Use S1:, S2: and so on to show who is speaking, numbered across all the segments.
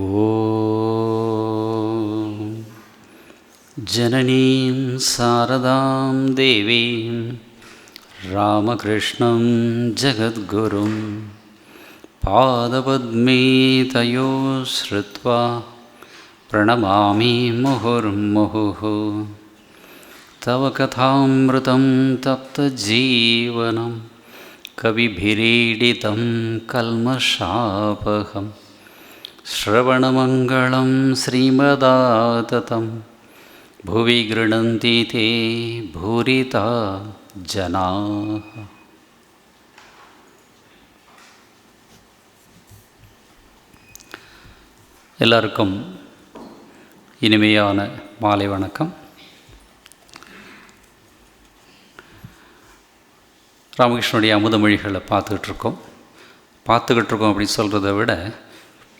S1: ஓம் ஜனனீம் சாரதாம் தேவீம் ராமகிருஷ்ணம் ஜகத்குரும் பாதபத்மே thio ஸ்ருத்வா பிரணமாமி முहुर्मुहुः தவ கதாமிருதம் தப்தஜீவனம் கவிபிரீடிதம் கல்மஷாபகம் ஸ்ரவணமங்களம் ஸ்ரீமதாததம் புவி கிருணந்தி தே பூரிதா ஜனாः. எல்லாருக்கும் இனிமையான மாலை வணக்கம். ராமகிருஷ்ணனுடைய அமுதமொழிகளை பார்த்துக்கிட்டு இருக்கோம் அப்படின்னு சொல்கிறத விட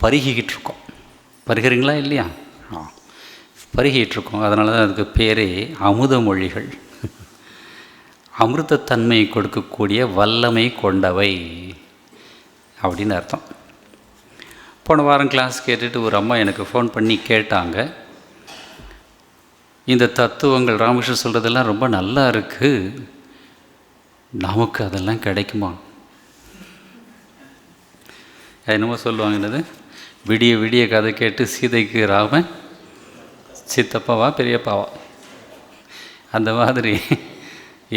S1: பருகிக்கிட்டு இருக்கோம். பருகிறீங்களா இல்லையா? பருகிட்டு இருக்கோம். அதனால தான் அதுக்கு பேரே அமுதமொழிகள். அமிர்தத்தன்மை கொடுக்கக்கூடிய வல்லமை கொண்டவை அப்படின்னு அர்த்தம். போன வாரம் கிளாஸ் கேட்டுட்டு ஒரு அம்மா எனக்கு ஃபோன் பண்ணி கேட்டாங்க, இந்த தத்துவங்கள் ராமகிருஷ்ணன் சொல்கிறதெல்லாம் ரொம்ப நல்லா இருக்குது, நமக்கு அதெல்லாம் கிடைக்குமா? என்னமோ சொல்லுவாங்க, என்னது விடிய விடிய கதை கேட்டு சீதைக்கு ராமன் சித்தப்பாவா பெரியப்பாவா, அந்த மாதிரி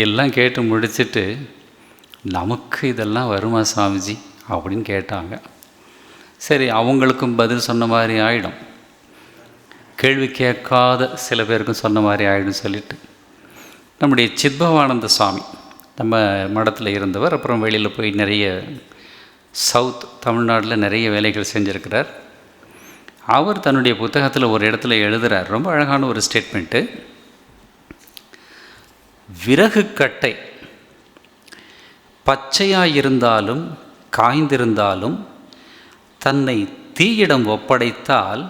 S1: எல்லாம் கேட்டு முடிச்சுட்டு நமக்கு இதெல்லாம் வருமா சாமிஜி அப்படின்னு கேட்டாங்க. சரி, அவங்களுக்கும் பதில் சொன்ன மாதிரி ஆகிடும், கேள்வி கேட்காத சில பேருக்கும் சொன்ன மாதிரி ஆகிடும் சொல்லிட்டு, நம்முடைய சித்பவானந்த சுவாமி நம்ம மடத்தில் இருந்தவர், அப்புறம் வெளியில் போய் நிறைய சவுத் தமிழ்நாட்டில் நிறைய வேலைகள் செஞ்சுருக்கிறார். அவர் தன்னுடைய புத்தகத்தில் ஒரு இடத்துல எழுதுகிறார், ரொம்ப அழகான ஒரு ஸ்டேட்மெண்ட்டு. விறகு கட்டை பச்சையாக இருந்தாலும் காய்ந்திருந்தாலும் தன்னை தீயிடம் ஒப்படைத்தால்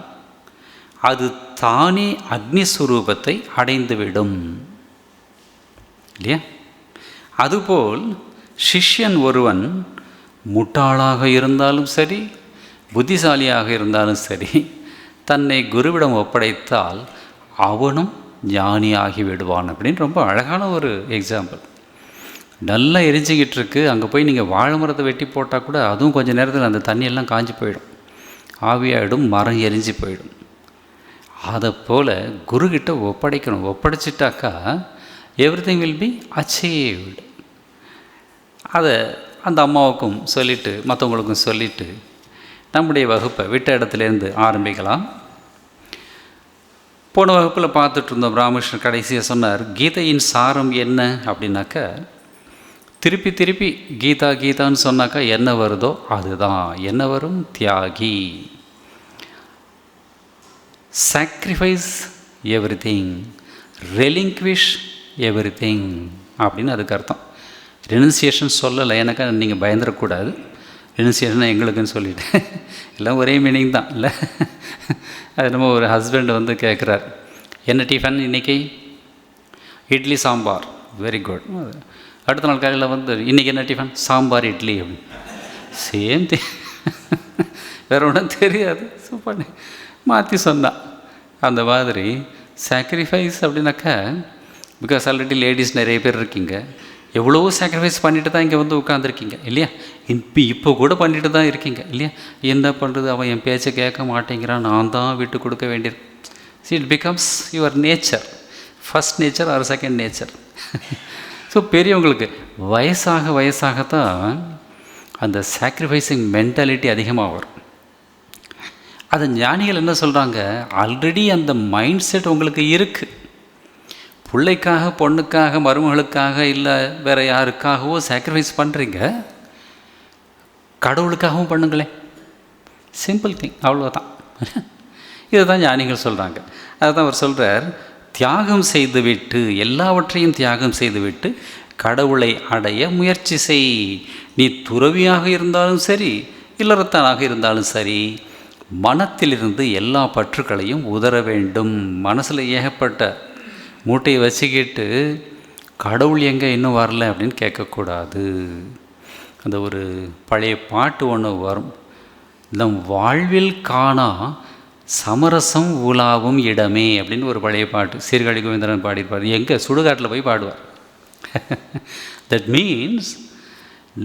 S1: அது தானே அக்னிஸ்வரூபத்தை அடைந்துவிடும் இல்லையா? அதுபோல் சிஷ்யன் ஒருவன் முட்டாளாக இருந்தாலும் சரி, புத்திசாலியாக இருந்தாலும் சரி, தன்னை குருவிடம் ஒப்படைத்தால் அவனும் ஞானியாகி விடுவான் அப்படின்னு ரொம்ப அழகான ஒரு எக்ஸாம்பிள். நல்லா எரிஞ்சிக்கிட்டு இருக்கு, அங்கே போய் நீங்கள் வாழை மரத்தை வெட்டி போட்டால் கூட அதுவும் கொஞ்சம் நேரத்தில் அந்த தண்ணியெல்லாம் காஞ்சி போயிடும், ஆவியாயிடும், மரம் எரிஞ்சு போயிடும். அதை போல் குருக்கிட்ட ஒப்படைக்கணும். ஒப்படைச்சிட்டாக்கா எவ்ரிதிங் வில் பி அச்சீவ்டு. அதை அந்த அம்மாவுக்கும் சொல்லிவிட்டு மற்றவங்களுக்கும் சொல்லிவிட்டு நம்முடைய வகுப்பை விட்ட இடத்துலேருந்து ஆரம்பிக்கலாம். போன வகுப்பில் பார்த்துட்டு இருந்தோம், ராமகிருஷ்ணன் கடைசியாக சொன்னார், கீதையின் சாரம் என்ன அப்படின்னாக்கா, திருப்பி திருப்பி கீதா கீதான்னு சொன்னாக்கா என்ன வருதோ அதுதான். என்ன வரும்? தியாகி, சாக்ரிஃபைஸ் எவ்ரிதிங், ரெலிங்க்விஷ் எவ்ரிதிங் அப்படின்னு அதுக்கு அர்த்தம். ரெனுன்சியேஷன் சொல்லலை, எனக்கு நீங்கள் பயந்துடக்கூடாது, ரெனுன்சியேஷன் எங்களுக்குன்னு சொல்லிவிட்டேன், எல்லாம் ஒரே மீனிங் தான் இல்லை. அது நம்ம ஒரு ஹஸ்பண்ட் வந்து கேட்குறார், என்ன டிஃபன் இன்றைக்கி? இட்லி சாம்பார். Very good. அடுத்த நாள் காலையில் வந்து இன்றைக்கி என்ன டிஃபன்? சாம்பார் இட்லி அப்படின்னு. சேம் வேறு ஒன்றும் தெரியாது, சூப்பர் மாற்றி சொன்னான். அந்த மாதிரி சாக்ரிஃபைஸ் அப்படின்னாக்கா, பிகாஸ் ஆல்ரெடி லேடிஸ் நிறைய பேர் இருக்கீங்க, எவ்வளவோ சாக்ரிஃபைஸ் பண்ணிட்டு தான் இங்கே வந்து உட்காந்துருக்கீங்க இல்லையா? இப்போ கூட பண்ணிட்டு தான் இருக்கீங்க இல்லையா? என்ன பண்ணுறது, அவன் என் பேச்சை கேட்க மாட்டேங்கிறான், நான் தான் விட்டு கொடுக்க வேண்டியிருக்கு. See, it becomes your nature, first nature or second nature. So பெரியவங்களுக்கு வயசாகத்தான் அந்த சாக்ரிஃபைஸிங் மென்டாலிட்டி அதிகமாக வரும். அதை ஞானிகள் என்ன சொல்கிறாங்க, ஆல்ரெடி அந்த மைண்ட் செட் உங்களுக்கு இருக்குது. பிள்ளைக்காக, பொண்ணுக்காக, மருமகளுக்காக, இல்லை வேறு யாருக்காகவோ சாக்ரிஃபைஸ் பண்ணுறீங்க, கடவுளுக்காகவும் பண்ணுங்களேன். சிம்பிள் திங், அவ்வளோதான். இதை தான் ஞானிகள் சொல்கிறாங்க. அதை தான் அவர் சொல்கிறார், தியாகம் செய்துவிட்டு, எல்லாவற்றையும் தியாகம் செய்துவிட்டு கடவுளை அடைய முயற்சி செய். நீ துறவியாக இருந்தாலும் சரி, இல்லறத்தானாக இருந்தாலும் சரி, மனத்திலிருந்து எல்லா பற்றுக்களையும் உதற வேண்டும். மனசில் ஏகப்பட்ட மூட்டையை வச்சுக்கிட்டு கடவுள் எங்கே இன்னும் வரல அப்படின்னு கேட்கக்கூடாது. அந்த ஒரு பழைய பாட்டு ஒன்று வரும், நம் வாழ்வில் காணா சமரசம் உலாவும் இடமே அப்படின்னு ஒரு பழைய பாட்டு சீர்காழி கோவிந்தரன் பாடியிருப்பார். எங்கே சுடுகாட்டில் போய் பாடுவார். தட் மீன்ஸ்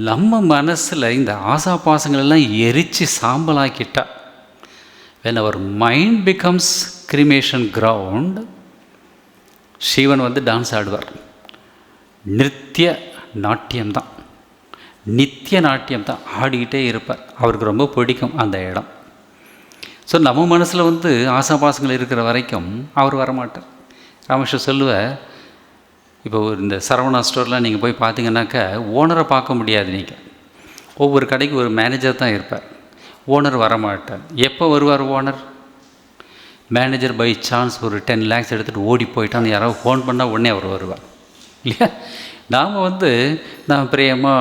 S1: நம்ம மனசில் இந்த ஆசாபாசங்களெல்லாம் எரித்து சாம்பலாக்கிட்டா, when our mind becomes cremation ground, Sivan வந்து டான்ஸ் ஆடுவார். நித்திய நாட்டியம்தான், நித்திய நாட்டியம்தான், ஆடிக்கிட்டே இருப்பார். அவருக்கு ரொம்ப பிடிக்கும் அந்த இடம். ஸோ நம்ம மனசில் வந்து ஆசாபாசங்கள் இருக்கிற வரைக்கும் அவர் வரமாட்டார். ராமகிருஷ்ணன் சொல்லுவார், இப்போ இந்த சரவணா ஸ்டோர்லாம் நீங்கள் போய் பார்த்தீங்கன்னாக்கா ஓனரை பார்க்க முடியாது. நீங்கள் ஒவ்வொரு கடைக்கு ஒரு மேனேஜர் தான் இருப்பார், ஓனர் வரமாட்டார். எப்போ வருவார் ஓனர்? மேனேஜர் பை சான்ஸ் ஒரு 10 lakhs எடுத்துகிட்டு ஓடி போயிட்டான்னு யாராவது ஃபோன் பண்ணால் உடனே அவர் வருவார் இல்லையா? நாம் வந்து நான் பிரேமா,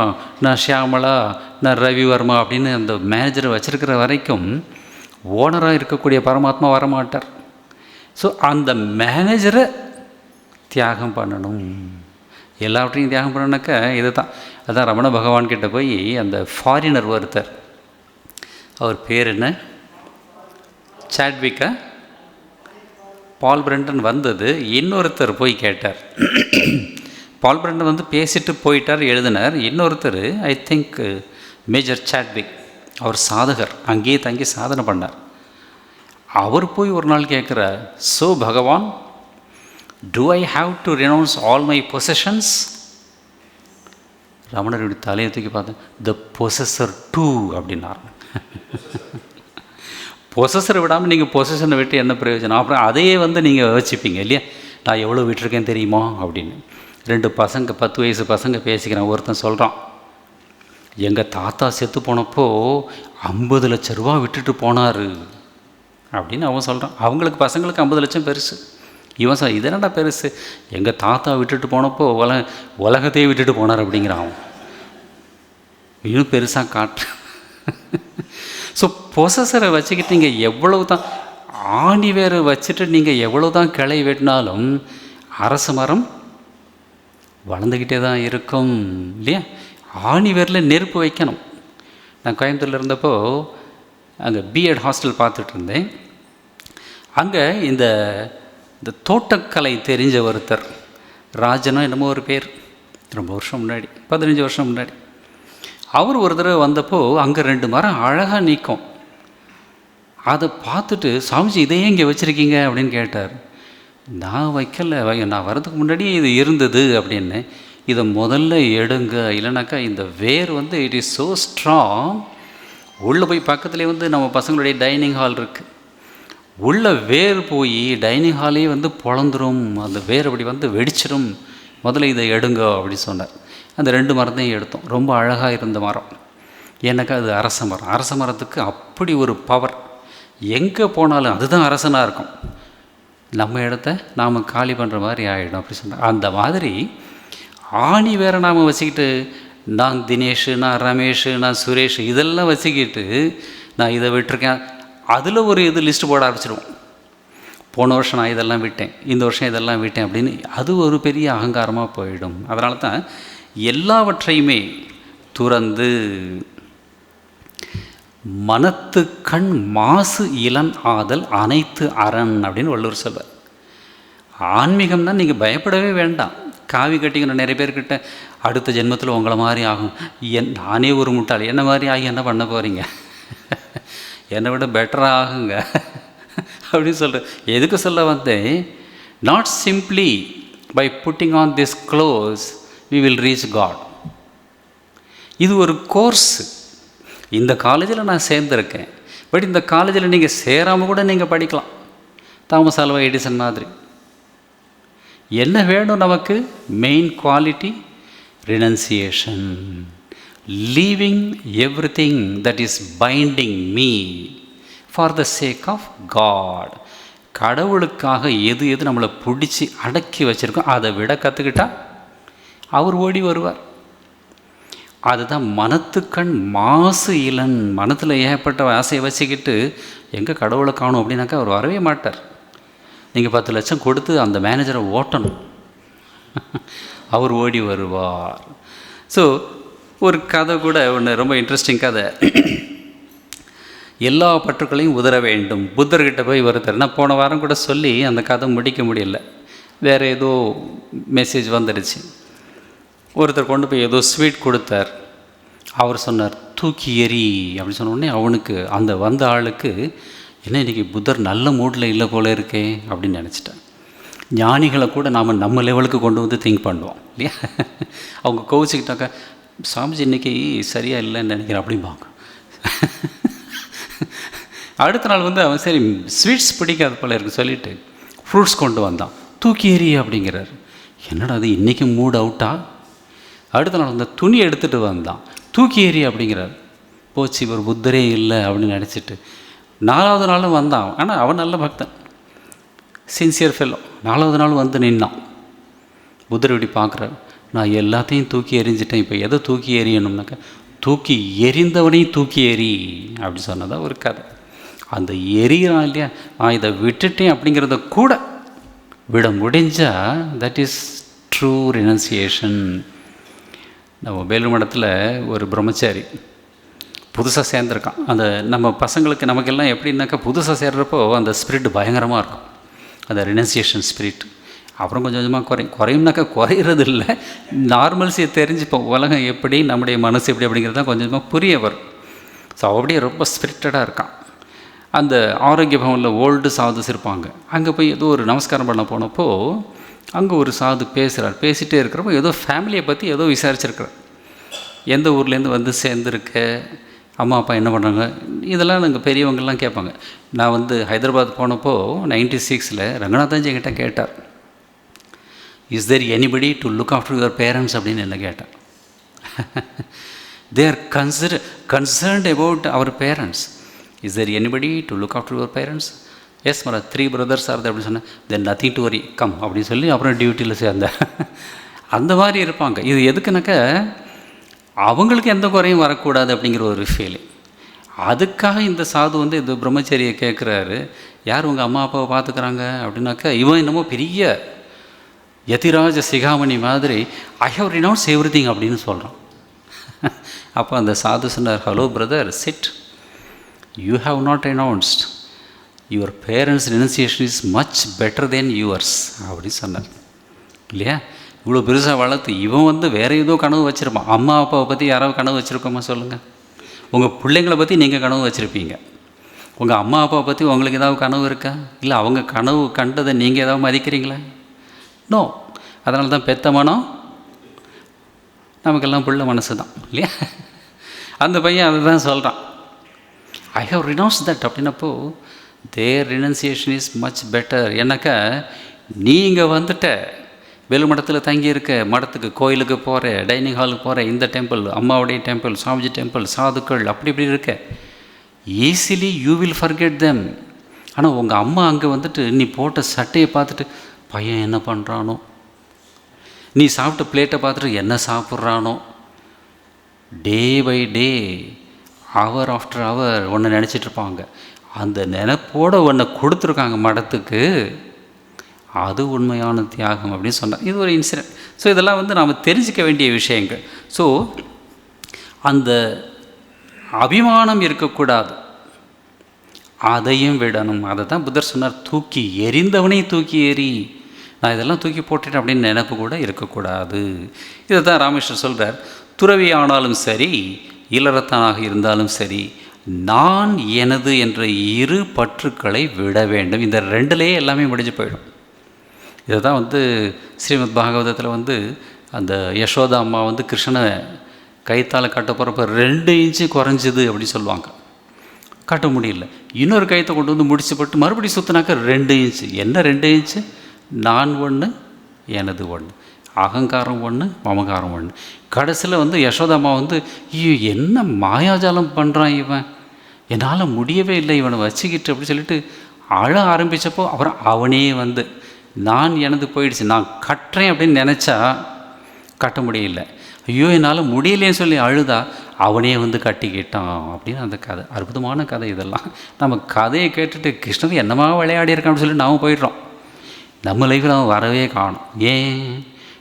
S1: நான் ஷியாமலா, நான் ரவிவர்மா அப்படின்னு அந்த மேனேஜரை வச்சுருக்கிற வரைக்கும் ஓனராக இருக்கக்கூடிய பரமாத்மா வரமாட்டார். ஸோ அந்த மேனேஜரை தியாகம் பண்ணணும். எல்லாவற்றையும் தியாகம் பண்ணணுனாக்கா இது தான். அதான் ரமண பகவான்கிட்ட போய் அந்த ஃபாரினர் ஒருத்தர், அவர் பேர் என்ன, சாட்விக்கா, பால் பிரண்டன் வந்தது. இன்னொருத்தர் போய் கேட்டார். பால் பிரண்டன் வந்து பேசிட்டு போயிட்டார், எழுதினார். இன்னொருத்தர் ஐ திங்க் மேஜர் சாட்விக், அவர் சாதகர், அங்கேயே தங்கி சாதனை பண்ணார். அவர் போய் ஒரு நாள் கேட்குறார், ஸோ பகவான், do I have to renounce all my possessions? ரமணருடைய தலையை தூக்கி பார்த்தேன். the possessor too அப்படின்னார். பொசஸரை விடாமல் நீங்கள் பொசஷனை விட்டு என்ன பிரயோஜனம்? அப்புறம் அதையே வந்து நீங்கள் வச்சுப்பீங்க இல்லையா? நான் எவ்வளோ விட்டுருக்கேன் தெரியுமா அப்படின்னு. 2 பசங்க 10 வயசு பசங்க பேசிக்கிறேன். ஒருத்தன் சொல்கிறான், எங்கள் தாத்தா செத்து போனப்போ 50 லட்ச ரூபா விட்டுட்டு போனார் அப்படின்னு அவன் சொல்கிறான். அவங்களுக்கு பசங்களுக்கு 50 லட்சம் பெருசு. இவன் சார் இது என்னடா பெருசு, எங்கள் தாத்தா விட்டுட்டு போனப்போ உலகத்தையே விட்டுட்டு போனார் அப்படிங்கிறான். அவன் இன்னும் பெருசாக காட்டு. ஸோ பொசஸரை வச்சுக்கிட்டு நீங்கள் எவ்வளவு தான் ஆணி வேறு வச்சுட்டு நீங்கள் எவ்வளோ தான் கிளை வெட்டினாலும் அரச மரம் வளர்ந்துக்கிட்டே தான் இருக்கும் இல்லையா? ஆணி வேரில் நெருப்பு வைக்கணும். நான் கோயம்புத்தூரில் இருந்தப்போ அங்கே பிஎட் ஹாஸ்டல் பார்த்துட்டு இருந்தேன். அங்கே இந்த தோட்டக்கலை தெரிஞ்ச ஒருத்தர், ராஜனோ என்னமோ ஒரு பேர், ரொம்ப வருஷம் முன்னாடி, 15 வருஷம் முன்னாடி, அவர் ஒரு தடவை வந்தப்போ அங்கே 2 மரம் அழகாக நிற்கும். அதை பார்த்துட்டு, சாமிஜி இதையே இங்கே வச்சுருக்கீங்க அப்படின்னு கேட்டார். நான் வைக்கலை, நான் வர்றதுக்கு முன்னாடியே இது இருந்தது அப்படின்னு. இதை முதல்ல எடுங்க, இல்லைனாக்கா இந்த வேர் வந்து இட் இஸ் ஸோ ஸ்ட்ராங். உள்ளே போய் பக்கத்துலேயே வந்து நம்ம பசங்களுடைய டைனிங் ஹால் இருக்குது. உள்ளே வேர் போய் டைனிங் ஹாலே வந்து பொழந்துரும், அந்த வேர் அப்படி வந்து வெடிச்சிடும், முதல்ல இதை எடுங்க அப்படின்னு சொன்னார். அந்த 2 மரத்தையும் எடுத்தோம். ரொம்ப அழகாக இருந்த மரம். ஏன்னாக்கா அது அரச மரம். அரச மரத்துக்கு அப்படி ஒரு பவர், எங்கே போனாலும் அதுதான் அரசனாக இருக்கும். நம்ம இடத்த நாம் காலி பண்ணுற மாதிரி ஆகிடும் அப்படி சொன்னார். அந்த மாதிரி ஆணி வேற நாம் வச்சுக்கிட்டு, நான் தினேஷ், நான் ரமேஷ், நான் சுரேஷ் இதெல்லாம் வச்சுக்கிட்டு நான் இதை விட்டுருக்கேன், அதில் ஒரு இது லிஸ்ட்டு போட ஆரம்பிச்சிடுவோம். போன வருஷம் நான் இதெல்லாம் விட்டேன், இந்த வருஷம் இதெல்லாம் விட்டேன் அப்படின்னு. அது ஒரு பெரிய அகங்காரமாக போயிடும். அதனால தான் எல்லாவற்றையுமே துறந்து மனத்து கண் மாசு இளன் ஆதல் அனைத்து அரண் அப்படின்னு வள்ளுவர் சொல்வார். ஆன்மீகம்னா நீங்கள் பயப்படவே வேண்டாம். காவி கட்டிக்கிற நிறைய பேர்கிட்ட அடுத்த ஜென்மத்தில் உங்களை மாதிரி ஆகும், நானே ஒரு முட்டாள், என்ன மாதிரி ஆகி என்ன பண்ண போகிறீங்க, என்னை விட பெட்டராக ஆகுங்க அப்படின்னு சொல்கிறேன். எதுக்கு சொல்ல வந்தேன், not simply by putting on this clothes we will reach God. இது ஒரு கோர்ஸ். இந்த காலேஜில் நான் சேர்ந்துருக்கேன், பட் இந்த காலேஜில் நீங்கள் சேராமல் கூட நீங்கள் படிக்கலாம், தாமஸ் ஆல்வா எடிசன் மாதிரி. என்ன வேணும் நமக்கு? Main quality renunciation, leaving everything that is binding me for the sake of God. கடவுளுக்காக எது எது நம்மளை பிடிச்சி அடக்கி வச்சுருக்கோம் அதை விட கற்றுக்கிட்டா அவர் ஓடி வருவார். அதுதான் மனத்துக்கண் மாசு இளன். மனத்தில் ஏகப்பட்ட ஆசையை வச்சுக்கிட்டு எங்கே கடவுளை காணும் அப்படின்னாக்கா அவர் வரவே மாட்டார். நீங்கள் 10 லட்சம் கொடுத்து அந்த மேனேஜரை ஓட்டணும், அவர் ஓடி வருவார். ஸோ ஒரு கதை கூட ஒன்று, ரொம்ப இன்ட்ரெஸ்டிங் கதை. எல்லா பற்றுக்களையும் உதற வேண்டும். புத்தர்கிட்ட போய் ஒருத்தர், நான் போன வாரம் கூட சொல்லி அந்த கதை முடிக்க முடியல, வேறு ஏதோ மெசேஜ் வந்துடுச்சு. ஒருத்தர் கொண்டு போய் ஏதோ ஸ்வீட் கொடுத்தார். அவர் சொன்னார் தூக்கி எறி அப்படின்னு சொன்ன உடனே அவனுக்கு, அந்த வந்த ஆளுக்கு, என்ன இன்றைக்கி புத்தர் நல்ல மூடில் இல்லை போல இருக்கே அப்படின்னு நினச்சிட்டேன். ஞானிகளை கூட நாம் நம்ம லெவலுக்கு கொண்டு வந்து திங்க் பண்ணுவோம் இல்லையா? அவங்க கோவிச்சுக்கிட்டாக்கா, சாமிஜி இன்றைக்கி சரியாக இல்லைன்னு நினைக்கிறேன் அப்படிம்பாங்க. அடுத்த நாள் வந்து அவன் சரி ஸ்வீட்ஸ் பிடிக்காது போல இருக்கு சொல்லிவிட்டு ஃப்ரூட்ஸ் கொண்டு வந்தான். தூக்கி எறி அப்படிங்கிறார். என்னடா அது இன்றைக்கி மூட் அவுட்டா? அடுத்த நாள் வந்து துணி எடுத்துகிட்டு வந்தான். தூக்கி எறி அப்படிங்கிறார். போச்சு, இவர் புத்தரே இல்லை அப்படின்னு நினச்சிட்டு 4வது நாளும் வந்தான். ஆனால் அவன் நல்ல பக்தன், சின்சியர் ஃபெல்லோ. 4வது நாள் வந்து நின்னான். புத்தர் இப்படி பார்க்குறார், நான் எல்லாத்தையும் தூக்கி எறிஞ்சிட்டேன், இப்போ எதை தூக்கி எறியணும்னாக்கா, தூக்கி எறிந்தவனையும் தூக்கி எறி அப்படி சொன்னதாக ஒரு கதை. அந்த எரிகிறான் இல்லையா, நான் இதை விட்டுட்டேன் அப்படிங்கிறத கூட விட முடிஞ்சால் தட் இஸ் ட்ரூ ரினன்சியேஷன். நம்ம வேலூர் மடத்தில் ஒரு பிரம்மச்சாரி புதுசாக சேர்ந்துருக்கான். அந்த நம்ம பசங்களுக்கு நமக்கெல்லாம் எப்படின்னாக்கா, புதுசாக சேர்றப்போ அந்த ஸ்பிரிட் பயங்கரமாக இருக்கும், அந்த ரினன்சியேஷன் ஸ்பிரிட். அப்புறம் கொஞ்சம் கொஞ்சமாக குறையும்னாக்கா குறையிறது இல்லை, நார்மல்ஸியை தெரிஞ்சுப்போம், உலகம் எப்படி, நம்முடைய மனசு எப்படி அப்படிங்கிறது தான் கொஞ்சம் கொஞ்சமாக புரிய வரும். ஸோ அப்படியே ரொம்ப ஸ்பிரிட்டடாக இருக்கான். அந்த ஆரோக்கிய பவனில் ஓல்டு சாதுஸ் இருப்பாங்க. அங்கே போய் ஏதோ ஒரு நமஸ்காரம் பண்ண போனப்போ அங்கே ஒரு சாது பேசுகிறார். பேசிகிட்டே இருக்கிறப்போ ஏதோ ஃபேமிலியை பற்றி ஏதோ விசாரிச்சிருக்கிறார். எந்த ஊர்லேருந்து வந்து சேர்ந்துருக்க, அம்மா அப்பா என்ன பண்ணுறாங்க, இதெல்லாம் நாங்கள் பெரியவங்கள்லாம் கேட்பாங்க. நான் வந்து ஹைதராபாத் போனப்போ 96 ரங்கநாதன்ஜி என்கிட்ட கேட்டார், is there anybody to look after your parents அப்படின்னு என்ன கேட்டார். They are concerned about our parents. Is there anybody to look after your parents? Yes மரா 3 brothers ஆர் அப்படின்னு சொன்னேன். Then nothing to worry, come அப்படின்னு சொல்லி அப்புறம் டியூட்டியில் சேர்ந்தேன். அந்த மாதிரி இருப்பாங்க. இது எதுக்குனாக்கா, அவங்களுக்கு எந்த குறையும் வரக்கூடாது அப்படிங்கிற ஒரு ஃபீலிங். அதுக்காக இந்த சாது வந்து இந்த பிரம்மச்சரியை கேட்குறாரு, யார் உங்கள் அம்மா அப்பாவை பார்த்துக்கிறாங்க அப்படின்னாக்கா, இவன் என்னமோ பெரிய யதிராஜ சிகாமணி மாதிரி ஐ ஹவ் ரினவுன்ஸ் எவ்ரிதிங் அப்படின்னு சொல்கிறான். அப்போ அந்த சாது சொன்னார், hello brother, sit, you have not renounced, your parents renunciation is much better than yours அப்படின்னு சொன்னார் இல்லையா? இவ்வளோ பெருசாக வளர்த்து இவன் வந்து வேறு ஏதோ கனவு வச்சுருப்பான். அம்மா அப்பாவை பற்றி யாராவது கனவு வச்சுருக்கோமா சொல்லுங்கள்? உங்கள் பிள்ளைங்களை பற்றி நீங்கள் கனவு வச்சுருப்பீங்க. உங்கள் அம்மா அப்பாவை பற்றி உங்களுக்கு ஏதாவது கனவு இருக்கா? இல்லை அவங்க கனவு கண்டதை நீங்கள் ஏதாவது மதிக்கிறீங்களா? நோ. அதனால தான் பெத்த மனம் நமக்கெல்லாம் பிள்ளை மனசு தான் இல்லையா? அந்த பையன் அதை தான் சொல்கிறான், ஐ ஹவ் ரினவுன்ஸ் தட் அப்படின்னப்போ, there renunciation is much better. ஏன்னாக்கா நீங்கள் வந்துட்ட வேலு மடத்தில் தங்கியிருக்க, மடத்துக்கு கோயிலுக்கு போகிற, டைனிங் ஹாலுக்கு போகிற, இந்த டெம்பிள், அம்மாவுடைய டெம்பிள், சாமிஜி டெம்பிள், சாதுக்கள் அப்படி இப்படி இருக்க, easily you will forget them. ஆனால் உங்கள் அம்மா அங்கே வந்துட்டு நீ போட்ட சட்டையை பார்த்துட்டு பையன் என்ன பண்ணுறானோ, நீ சாப்பிட்ட பிளேட்டை பார்த்துட்டு என்ன சாப்பிட்றானோ, day by day, hour after hour ஒன்று நினச்சிட்ருப்பாங்க. அந்த நினைப்போடு ஒன்று கொடுத்துருக்காங்க மடத்துக்கு, அது உண்மையான தியாகம் அப்படின்னு சொன்னார். இது ஒரு இன்சிடென்ட். ஸோ இதெல்லாம் வந்து நாம் தெரிஞ்சிக்க வேண்டிய விஷயங்கள். ஸோ அந்த அபிமானம் இருக்கக்கூடாது, அதையும் விடணும். அதை தான் புத்தர் சொன்னார், தூக்கி எறிந்தவனே தூக்கி எறி, நான் இதெல்லாம் தூக்கி போட்டுட்டேன் அப்படின்னு நினைப்பு கூட இருக்கக்கூடாது. இதை தான் ராமேஸ்வர் சொல்கிறார், துறவி ஆனாலும் சரி, இல்லறத்தானாக இருந்தாலும் சரி, நான் எனது என்ற 2 பற்றுக்களை விட வேண்டும். இந்த 2லேயே எல்லாமே முடிஞ்சு போயிடும். இதை தான் வந்து ஸ்ரீமத் பாகவதத்தில் வந்து அந்த யசோதா அம்மா வந்து கிருஷ்ணனை கைத்தால் கட்ட போகிறப்ப 2 இன்ச்சு குறைஞ்சிது அப்படின்னு சொல்லுவாங்க. கட்ட முடியல, இன்னொரு கைத்தை கொண்டு வந்து முடிச்சு போட்டு மறுபடியும் சுற்றினாக்க 2 இன்ச்சு. என்ன 2 இன்ச்சு? நான் ஒன்று, எனது ஒன்று, அகங்காரம் ஒன்று, மமகாரம் ஒன்று. கடைசியில் வந்து யசோதாம்மா வந்து, ஐயோ என்ன மாயாஜாலம் பண்ணுறான் இவன், என்னால் முடியவே இல்லை இவனை வச்சுக்கிட்டு அப்படி சொல்லிட்டு அழ ஆரம்பித்தப்போ அப்புறம் அவனே வந்து, நான் எனது போயிடுச்சு, நான் கட்டுறேன் அப்படின்னு நினச்சா கட்ட முடியல, ஐயோ என்னால் முடியலேன்னு சொல்லி அழுதா அவனே வந்து கட்டிக்கிட்டான் அப்படின்னு அந்த கதை. அற்புதமான கதை இதெல்லாம். நம்ம கதையை கேட்டுட்டு கிருஷ்ணன் என்னமா விளையாடி இருக்கான்னு சொல்லி நாம் போயிடுறோம். நம்ம லைஃப்பில் அவன் வரவே காணும். ஏன்?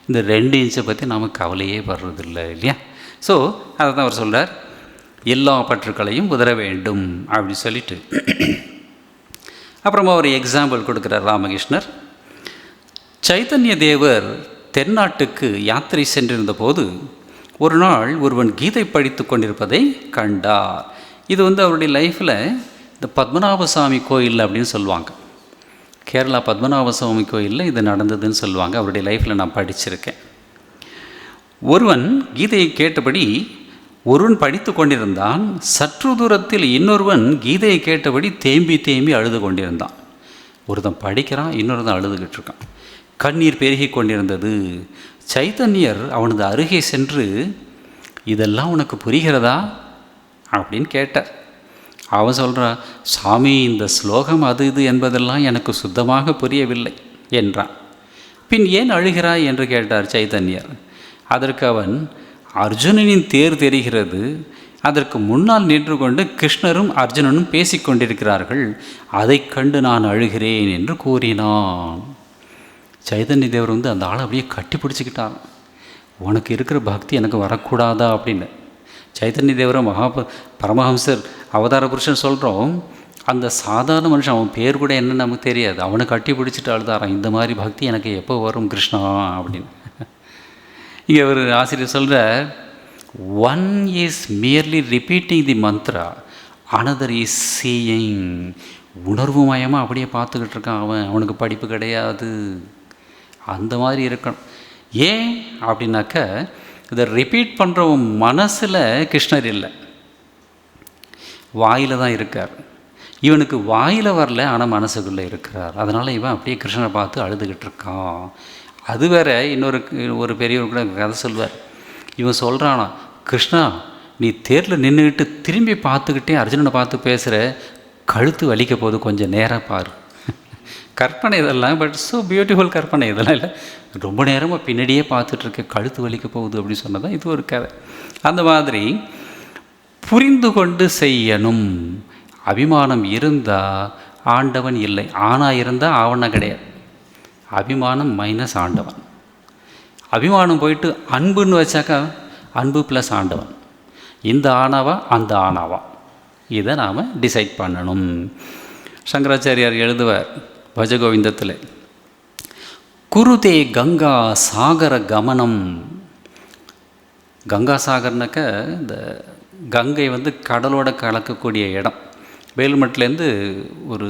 S1: இந்த 2 இன்ச்சை பற்றி நாம் கவலையே வர்றதில்லை இல்லையா? ஸோ அதை தான் அவர் சொல்கிறார், எல்லா பற்றுக்களையும் உதற வேண்டும் அப்படின்னு சொல்லிட்டு அப்புறமா ஒரு எக்ஸாம்பிள் கொடுக்குறார் ராமகிருஷ்ணர். சைத்தன்ய தேவர் தென்னாட்டுக்கு யாத்திரை சென்றிருந்த போது ஒரு நாள் ஒருவன் கீதை படித்து கொண்டிருப்பதை கண்டார். இது அவருடைய லைஃப்பில் இந்த பத்மநாபசாமி கோயில் அப்படின்னு சொல்லுவாங்க. கேரளா பத்மநாபசாமி கோயிலில் இது நடந்ததுன்னு சொல்லுவாங்க. அவருடைய லைஃப்பில் நான் படிச்சிருக்கேன். ஒருவன் கீதையை கேட்டபடி ஒருவன் படித்து கொண்டிருந்தான். சற்று தூரத்தில் இன்னொருவன் கீதையை கேட்டபடி தேம்பி தேம்பி அழுது கொண்டிருந்தான். ஒருத்தன் படிக்கிறான், இன்னொருத்தன் அழுதுகிட்டு இருக்கான். கண்ணீர் பெருகி கொண்டிருந்தது. சைத்தன்யர் அவனது அருகே சென்று, இதெல்லாம் உனக்கு புரிகிறதா அப்படின்னு கேட்டார். அவன் சொல்கிறான், சாமி, இந்த ஸ்லோகம் அது இது என்பதெல்லாம் எனக்கு சுத்தமாக புரியவில்லை என்றான். பின் ஏன் அழுகிறாய் என்று கேட்டார் சைத்தன்யர். அதற்கு அவன், அர்ஜுனனின் தேர் தெரிகிறது, அதற்கு முன்னால் நின்று கொண்டு கிருஷ்ணரும் அர்ஜுனனும் பேசிக்கொண்டிருக்கிறார்கள், அதை கண்டு நான் அழுகிறேன் என்று கூறினான். சைதன்ய தேவர் அந்த ஆளை அப்படியே கட்டி பிடிச்சிக்கிட்டான். உனக்கு இருக்கிற பக்தி எனக்கு வரக்கூடாதா அப்படின்னு. சைத்தன்ய தேவரை பரமஹம்சர் அவதார புருஷன் சொல்கிறோம். அந்த சாதாரண மனுஷன், அவன் பேர் கூட என்னன்னு நமக்கு தெரியாது, அவனை கட்டி பிடிச்சிட்டு அழுதாரான், இந்த மாதிரி பக்தி எனக்கு எப்போ வரும் கிருஷ்ணா அப்படின்னு. இங்கே ஒரு ஆசிரியர் சொல்கிற, one is merely repeating the Mantra, another is seeing. உணர்வு மயமாக அப்படியே பார்த்துக்கிட்டு இருக்கான் அவன், அவனுக்கு படிப்பு கிடையாது. அந்த மாதிரி இருக்கணும். ஏன் அப்படின்னாக்க, இதை ரிப்பீட் பண்ணுறவன் மனசில் கிருஷ்ணர் இல்லை, வாயில் தான் இருக்கார். இவனுக்கு வாயில் வரல, ஆனால் மனசுக்குள்ளே இருக்கிறார். அதனால் இவன் அப்படியே கிருஷ்ணரை பார்த்து அழுதுகிட்டு இருக்கான். அது வேற. ஒரு பெரியவர் கூட கதை சொல்வார். இவன் சொல்கிறானா, கிருஷ்ணா, நீ தேரில் நின்றுக்கிட்டு திரும்பி பார்த்துக்கிட்டே அர்ஜுனனை பார்த்து பேசுகிற, கழுத்து வலிக்க போது, கொஞ்சம் நேராக பாரு. கற்பனை இதெல்லாம், பட் ஸோ பியூட்டிஃபுல் கற்பனை இதெல்லாம் இல்லை. ரொம்ப நேரமாக பின்னாடியே பார்த்துட்ருக்க, கழுத்து வலிக்க போகுது அப்படின்னு சொன்னதான் இது ஒரு கதை. அந்த மாதிரி புரிந்து கொண்டு செய்யணும். அபிமானம் இருந்தால் ஆண்டவன் இல்லை, ஆணாக இருந்தால் ஆவணம் கிடையாது. அபிமானம் மைனஸ் ஆண்டவன். அபிமானம் போயிட்டு அன்புன்னு வச்சாக்கா அன்பு ப்ளஸ் ஆண்டவன். இந்த ஆணாவா அந்த ஆணாவா, இதை நாம் டிசைட் பண்ணணும். சங்கராச்சாரியார் எழுதுவார் பஜகோவிந்தத்தில், குருதே கங்கா சாகர கமனம். கங்கா சாகர்னாக்க இந்த கங்கை கடலோட கலக்கக்கூடிய இடம். வேலுமட்டிலேருந்து ஒரு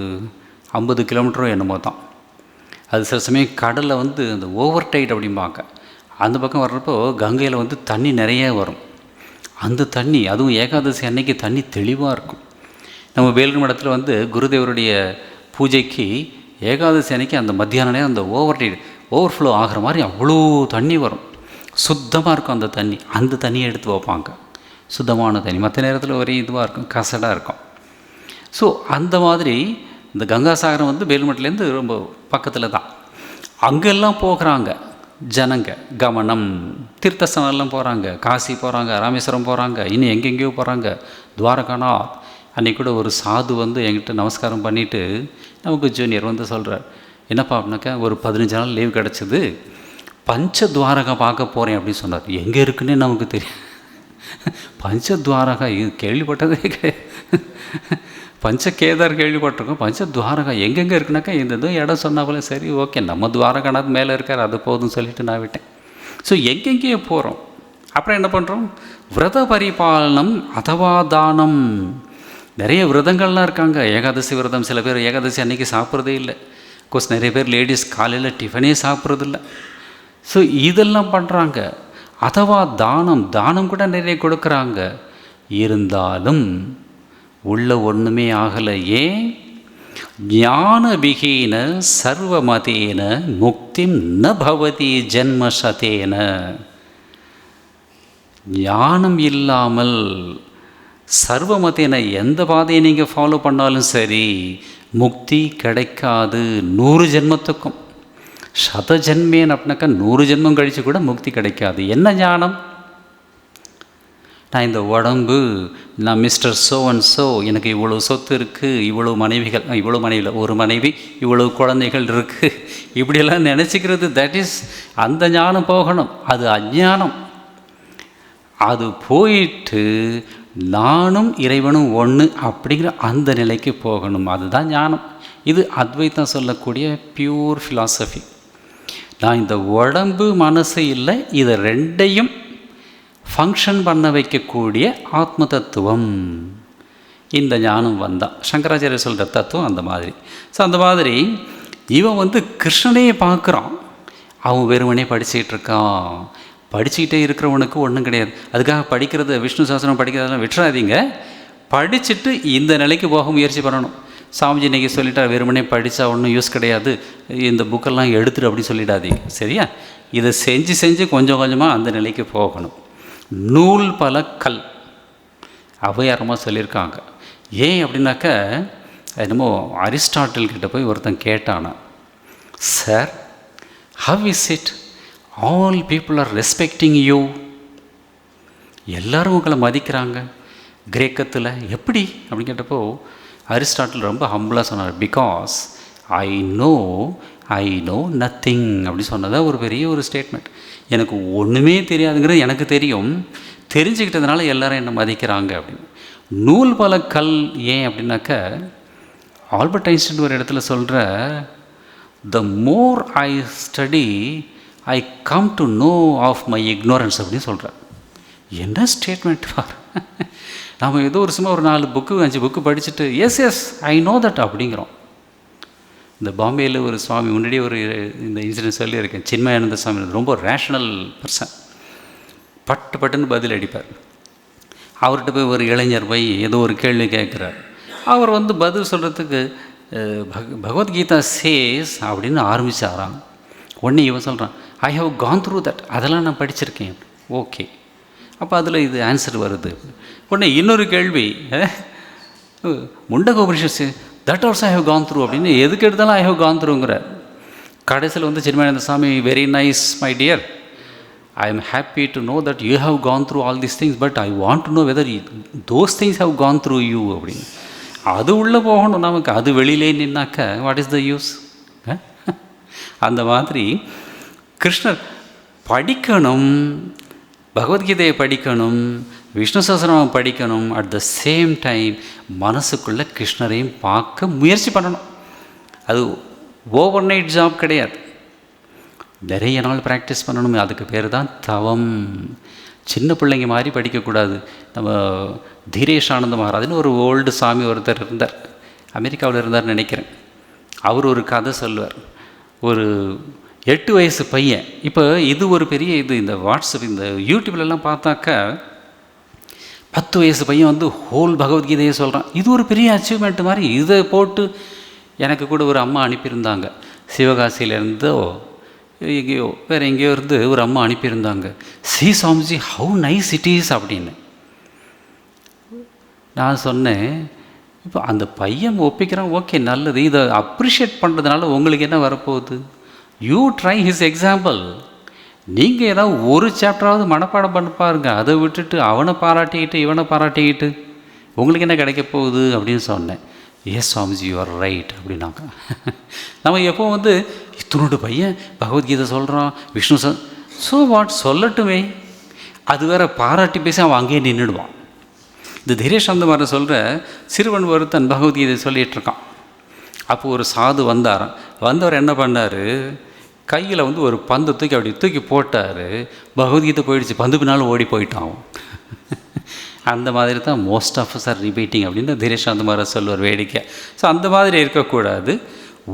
S1: 50 கிலோமீட்டரோ என்னமோ தான். அது சில சமயம் கடலில் அந்த ஓவர் டைட் அப்படிம்பாங்க. அந்த பக்கம் வர்றப்போ கங்கையில் தண்ணி நிறைய வரும். அந்த தண்ணி, அதுவும் ஏகாதசி அன்னைக்கு தண்ணி தெளிவாக இருக்கும். நம்ம வேலூர் மடத்தில் குருதேவருடைய பூஜைக்கு ஏகாதசி அன்னைக்கு அந்த மத்தியான நேரம் அந்த ஓவர்ஃப்ளோ ஆகிற மாதிரி அவ்வளோ தண்ணி வரும். சுத்தமாக இருக்கும் அந்த தண்ணி. அந்த தண்ணியை எடுத்து வைப்பாங்க, சுத்தமான தண்ணி. மற்ற நேரத்தில் ஒரே இதுவாக இருக்கும், கசடாக இருக்கும். ஸோ அந்த மாதிரி இந்த கங்காசாகரம் வேலுமட்டிலேருந்து ரொம்ப பக்கத்தில் தான். அங்கெல்லாம் போகிறாங்க ஜனங்க, கமனம். தீர்த்தஸ்தலம்லாம் போகிறாங்க, காசி போகிறாங்க, ராமேஸ்வரம் போகிறாங்க, இன்னும் எங்கெங்கேயோ போகிறாங்க, துவாரகாநாத். அன்றைக்கி கூட ஒரு சாது என்கிட்ட நமஸ்காரம் பண்ணிவிட்டு, நமக்கு ஜூனியர் சொல்கிறார், என்னப்பா அப்படின்னாக்கா, ஒரு 15 நாள் லீவ் கிடச்சிது, பஞ்சத்வாரகா பார்க்க போகிறேன் அப்படின்னு சொன்னார். எங்கே இருக்குன்னே நமக்கு தெரியும். பஞ்சத்வாரகா இது கேள்விப்பட்டதே கிடையாது. பஞ்சகேதார் கேள்விப்பட்டிருக்கோம், பஞ்சத்வாரகா எங்கெங்கே இருக்குனாக்கா இந்த இடம் சொன்னால் போல, சரி ஓகே, நம்ம துவாரகாநாத் மேலே இருக்கார், அது போதும்னு சொல்லிட்டு நான் விட்டேன். ஸோ எங்கெங்கேயோ போகிறோம். அப்புறம் என்ன பண்ணுறோம், விரத பரிபாலனம் அதவா தானம். நிறைய விரதங்கள்லாம் இருக்காங்க. ஏகாதசி விரதம், சில பேர் ஏகாதசி அன்றைக்கி சாப்பிட்றதே இல்லை. கோர்ஸ் நிறைய பேர் லேடிஸ் காலையில் டிஃபனே சாப்பிட்றதில்ல. ஸோ இதெல்லாம் பண்ணுறாங்க. அதவா தானம், தானம் கூட நிறைய கொடுக்குறாங்க. இருந்தாலும் உள்ள ஒன்றுமே ஆகலை. ஏன்? ஞான விகீன சர்வமதேன முக்திம் ந பவதி ஜென்மசதேன. ஞானம் இல்லாமல் சர்வமதேன எந்த பாதையை நீங்கள் ஃபாலோ பண்ணாலும் சரி, முக்தி கிடைக்காது 100 ஜென்மத்துக்கும். சத ஜென்மேன் அப்படின்னாக்கா 100 ஜென்மம் கழித்து கூட முக்தி கிடைக்காது. என்ன ஞானம்? நான் இந்த உடம்பு, நான் மிஸ்டர் சோ அண்ட் சோ, எனக்கு இவ்வளோ சொத்து இருக்குது, இவ்வளோ மனைவிகள், இவ்வளோ மனைவியில் ஒரு மனைவி, இவ்வளோ குழந்தைகள் இருக்குது, இப்படியெல்லாம் நினச்சிக்கிறது, தட் இஸ் அந்த ஞானம் போகணும். அது அஞ்ஞானம். அது போயிட்டு நானும் இறைவனும் ஒன்று அப்படிங்கிற அந்த நிலைக்கு போகணும். அதுதான் ஞானம். இது அத்வைத்தம் சொல்லக்கூடிய பியூர் ஃபிலாசபி. நான் இந்த உடம்பு மனசு இல்லை, இதை ரெண்டையும் ஃபங்க்ஷன் பண்ண வைக்கக்கூடிய ஆத்ம தத்துவம். இந்த ஞானம் வந்தான். சங்கராச்சாரியர் சொல்கிற தத்துவம் அந்த மாதிரி. ஸோ அந்த மாதிரி இவன் கிருஷ்ணனையே பார்க்குறான். அவன் வெறுமனே படிச்சுக்கிட்டு இருக்கான். படிச்சுக்கிட்டே இருக்கிறவனுக்கு ஒன்றும் கிடையாது. அதுக்காக படிக்கிறது, விஷ்ணு சாஸ்திரம் படிக்கிறதெல்லாம் விட்டுறாதீங்க. படிச்சுட்டு இந்த நிலைக்கு போக முயற்சி பண்ணணும். சாமிஜி இன்றைக்கி சொல்லிட்டார், வெறுமனே படித்தா ஒன்றும் யூஸ் கிடையாது, இந்த புக்கெல்லாம் எடுத்துட்டு அப்படி சொல்லிடாதீங்க. சரியா? இதை செஞ்சு கொஞ்சம் கொஞ்சமாக அந்த நிலைக்கு போகணும். நூல் பல கல் அவையாரமாக சொல்லியிருக்காங்க. ஏன் அப்படின்னாக்க, என்னமோ அரிஸ்டாட்டில் கிட்ட போய் ஒருத்தன் கேட்டானா, sir, how is it all people are respecting you? எல்லோரும் உங்களை மதிக்கிறாங்க கிரேக்கத்தில், எப்படி அப்படின்னு கேட்டப்போ அரிஸ்டாட்டில் ரொம்ப ஹம்பிளாக சொன்னார். பிகாஸ் ஐ நோ நத்திங் அப்படி சொன்னதாக ஒரு பெரிய ஒரு ஸ்டேட்மெண்ட். எனக்கு ஒன்றுமே தெரியாதுங்கிறது எனக்கு தெரியும், தெரிஞ்சுக்கிட்டதுனால எல்லோரும் என்னை மதிக்கிறாங்க அப்படின்னு. நூல் பல கல் ஏன் அப்படின்னாக்க, ஆல்பர்ட் ஐன்ஸ்டைன் ஒரு இடத்துல சொல்கிற, the more I study I come to know of my ignorance அப்படின்னு சொல்கிறேன். என்ன ஸ்டேட்மெண்ட் பார்! நாம் ஏதோ ஒரு சும்மா ஒரு 4 புக்கு 5 புக்கு படிச்சுட்டு எஸ் ஐ நோ தட் அப்படிங்கிறோம். இந்த பாம்பேயில் ஒரு சுவாமி, முன்னாடியே ஒரு இந்த இன்சிடென்ட் சொல்லியிருக்கேன். சின்மயானந்த சுவாமி ரொம்ப ரேஷ்னல் பர்சன். பட்டுன்னு பதில் அடிப்பார். அவர்கிட்ட போய் ஒரு இளைஞர் போய் ஏதோ ஒரு கேள்வி கேட்குறார். அவர் பதில் சொல்கிறதுக்கு பகவத்கீதா சேஸ் அப்படின்னு ஆரம்பித்தாராம். உடனே இவன் சொல்கிறான், I have gone through that, அதெல்லாம் நான் படிச்சிருக்கேன். ஓகே, அப்போ அதில் இது ஆன்சர் வருது. உடனே இன்னொரு கேள்வி, Mundakopanishad, that also I have gone through அப்படின்னு எதுக்கு எடுத்தாலும் ஐ ஹவ் கான் த்ரூங்கிற. கடைசியில் Chinmayananda Swami, very nice my dear, I am happy to know that you have gone through all these things, but I want to know whether those things have gone through you அப்படின்னு. அது உள்ளே போகணும் நமக்கு. அது வெளியிலே நின்னாக்க வாட் இஸ் த யூஸ்? அந்த மாதிரி கிருஷ்ணர் படிக்கணும், பகவத்கீதையை படிக்கணும், விஷ்ணு சஹஸ்ரநாமம் படிக்கணும். அட் த சேம் டைம் மனசுக்குள்ளே கிருஷ்ணரையும் பார்க்க முயற்சி பண்ணணும். அது ஓவர் நைட் ஜாப் கிடையாது, நிறைய நாள் ப்ராக்டிஸ் பண்ணணும். அதுக்கு பேர் தான் தவம். சின்ன பிள்ளைங்க மாதிரி படிக்கக்கூடாது. நம்ம தீரேஷ் ஆனந்த மகாராஜ்னு ஒரு ஓல்டு சாமி ஒருத்தர் இருந்தார், அமெரிக்காவில் இருந்தார்னு நினைக்கிறேன். அவர் ஒரு கதை சொல்லுவார். ஒரு 8 வயசு பையன், இப்போ இது ஒரு பெரிய இது, இந்த வாட்ஸ்அப் இந்த யூடியூப்லலாம் பார்த்தாக்கா 10 வயசு பையன் ஹோல் பகவத்கீதையை சொல்கிறான். இது ஒரு பெரிய அச்சீவ்மெண்ட் மாதிரி. இதை போட்டு எனக்கு கூட ஒரு அம்மா அனுப்பியிருந்தாங்க, சிவகாசியிலேருந்தோ எங்கேயோ வேறு எங்கேயோ இருந்து ஒரு அம்மா அனுப்பியிருந்தாங்க. See Swamiji, how nice it is அப்படின்னு. நான் சொன்னேன், இப்போ அந்த பையன் ஒப்பிக்கிறான், ஓகே நல்லது, இதை அப்ரிஷியேட் பண்ணுறதுனால உங்களுக்கு என்ன வரப்போகுது? You try his example. நீங்கள் ஏதாவது ஒரு சாப்டராவது மனப்பாடம் பண்ண பாருங்க. அதை விட்டுட்டு அவனை பாராட்டிக்கிட்டு இவனை பாராட்டிக்கிட்டு உங்களுக்கு என்ன கிடைக்க போகுது அப்படின்னு சொன்னேன். Yes Swamiji, you are right அப்படின்னாங்க. நம்ம எப்போ இத்தனோட பையன் பகவத்கீதை சொல்கிறான், விஷ்ணு ஸோ வாட் சொல்லட்டுமே, அது வேற பாராட்டி பேசி அவன் அங்கேயே நின்றுடுவான். இந்த தீரேஷாந்த மாதிரி சொல்கிற சிறுவன் ஒருத்தன் பகவத்கீதை சொல்லிகிட்ருக்கான். அப்போது ஒரு சாது வந்தாராம். வந்தவர் என்ன பண்ணார், கையில் ஒரு பந்தை தூக்கி அப்படி தூக்கி போட்டார். பகவத்கீதை போயிடுச்சு, பந்து பின்னால் ஓடி போயிட்டான். அந்த மாதிரி தான் most of us are repeating அப்படின்னு தீரேஷாந்த மாதிரி சொல்லுவார், வேடிக்கை. ஸோ அந்த மாதிரி இருக்கக்கூடாது.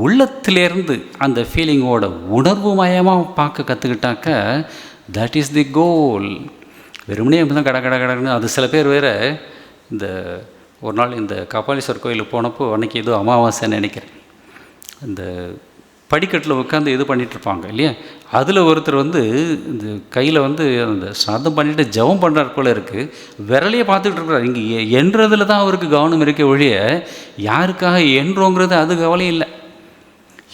S1: உள்ளத்திலேருந்து அந்த ஃபீலிங்கோட உணர்வு மயமாக பார்க்க கற்றுக்கிட்டாக்க தட் இஸ் தி கோல். வெறுமனே தான் கடன்னு அது. சில பேர் வேறு இந்த ஒரு நாள் இந்த கபாலீஸ்வரர் கோயிலுக்கு போனப்போ, அன்றைக்கி ஏதோ அமாவாசைன்னு நினைக்கிறேன், இந்த படிக்கட்டில் உட்காந்து இது பண்ணிகிட்ருப்பாங்க இல்லையா, அதில் ஒருத்தர் இந்த கையில் அந்த சாதம் பண்ணிவிட்டு ஜபம் பண்ணுறாரு போல இருக்குது. விரலையே பார்த்துக்கிட்டு இருக்கிறார். இங்கே என்றதில் தான் அவருக்கு கவனம் இருக்க ஒழிய யாருக்காக என்றோங்கிறது அது கவலையும் இல்லை.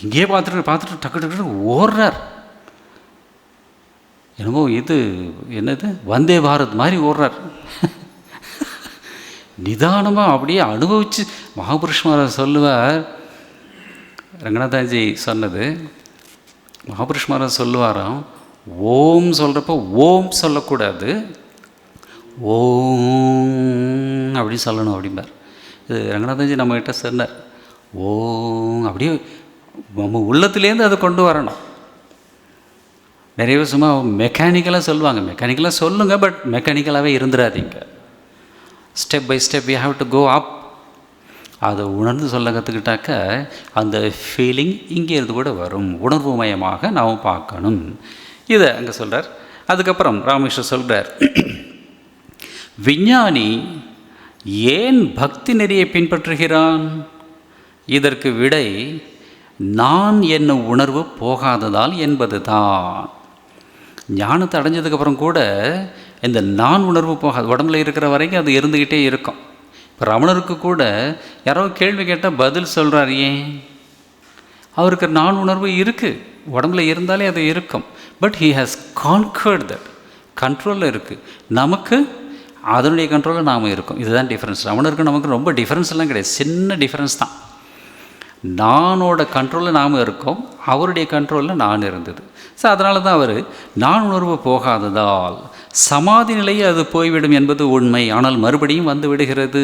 S1: இங்கேயே பார்த்துட்டு டக்கு ஓடுறார். என்னமோ இது என்னது வந்தே பாரத் மாதிரி ஓடுறார். நிதானமாக அப்படியே அனுபவித்து மகாபுருஷ்மாரர் சொல்லுவார். ரங்கநாதாஜி சொன்னது, மகாபுருஷ்மாரர் சொல்லுவாராம், ஓம் சொல்கிறப்போ ஓம் சொல்லக்கூடாது, ஓம் அப்படின்னு சொல்லணும் அப்படிம்பார். இது ரங்கநாதன்ஜி நம்மகிட்ட சொன்னார். ஓம் அப்படியே நம்ம உள்ளத்துலேருந்து அதை கொண்டு வரணும். நிறைய சும்மா மெக்கானிக்கலாக சொல்லுவாங்க. மெக்கானிக்கலாக சொல்லுங்கள், பட் மெக்கானிக்கலாகவே இருந்துடாதீங்க. Step by step you have to go up. அதை உணர்ந்து சொல்ல கற்றுக்கிட்டாக்க அந்த ஃபீலிங் இங்கே இருந்து கூட வரும். உணர்வு மயமாக நாம் பார்க்கணும். இதை அங்கே சொல்கிறார். அதுக்கப்புறம் ராமகிருஷ்ணர் சொல்கிறார், விஞ்ஞானி ஏன் பக்தி நெறியை பின்பற்றுகிறான்? இதற்கு விடை நான் என்னும் உணர்வு போகாததால் என்பது தான். ஞானத்தை அடைஞ்சதுக்கப்புறம் கூட இந்த நான் உணர்வு போகாது. உடம்புல இருக்கிற வரைக்கும் அது இருந்துக்கிட்டே இருக்கும். இப்போ ரமணருக்கு கூட யாரோ கேள்வி கேட்டால் பதில் சொல்கிறார். ஏன்? அவருக்கு நான் உணர்வு இருக்குது, உடம்புல இருந்தாலே அது இருக்கும். But he has conquered that, கண்ட்ரோலில் இருக்குது. நமக்கு அதனுடைய கண்ட்ரோலில் நாம் இருக்கோம். இதுதான் டிஃப்ரென்ஸ். ரமணருக்கு நமக்கு ரொம்ப டிஃப்ரென்ஸ்லாம் கிடையாது, சின்ன டிஃப்ரென்ஸ் தான். நானோட கண்ட்ரோலில் நாம் இருக்கோம், அவருடைய கண்ட்ரோலில் நான் இருந்தது. ஸோ அதனால தான் அவர் நான் உணர்வு போகாததால் சமாதி நிலையை அது போய்விடும் என்பது உண்மை, ஆனால் மறுபடியும் வந்து விடுகிறது.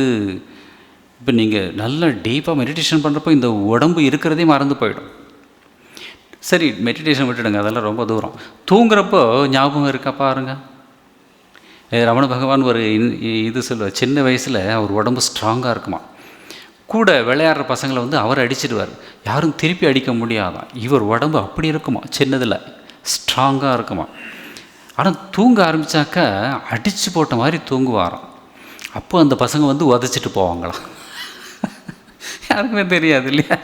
S1: இப்போ நீங்கள் நல்ல டீப்பாக மெடிடேஷன் பண்ணுறப்போ இந்த உடம்பு இருக்கிறதே மறந்து போயிடும். சரி, மெடிடேஷன் விட்டுடுங்க, அதெல்லாம் ரொம்ப தூரம். தூங்குறப்போ ஞாபகம் இருக்கா பாருங்க. ரமண பகவான் ஒரு இது சொல்லுவார், சின்ன வயசில் அவர் உடம்பு ஸ்ட்ராங்காக இருக்குமா, கூட விளையாடுற பசங்களை வந்து அவர் அடிச்சிடுவார், யாரும் திருப்பி அடிக்க முடியாதான். இவர் உடம்பு அப்படி இருக்குமா, சின்னதில் ஸ்ட்ராங்காக இருக்குமா. ஆனால் தூங்க ஆரம்பித்தாக்கா அடித்து போட்ட மாதிரி தூங்குவாராம். அப்போ அந்த பசங்க வந்து உதச்சிட்டு போவாங்களாம். யாருக்குமே தெரியாது இல்லையா?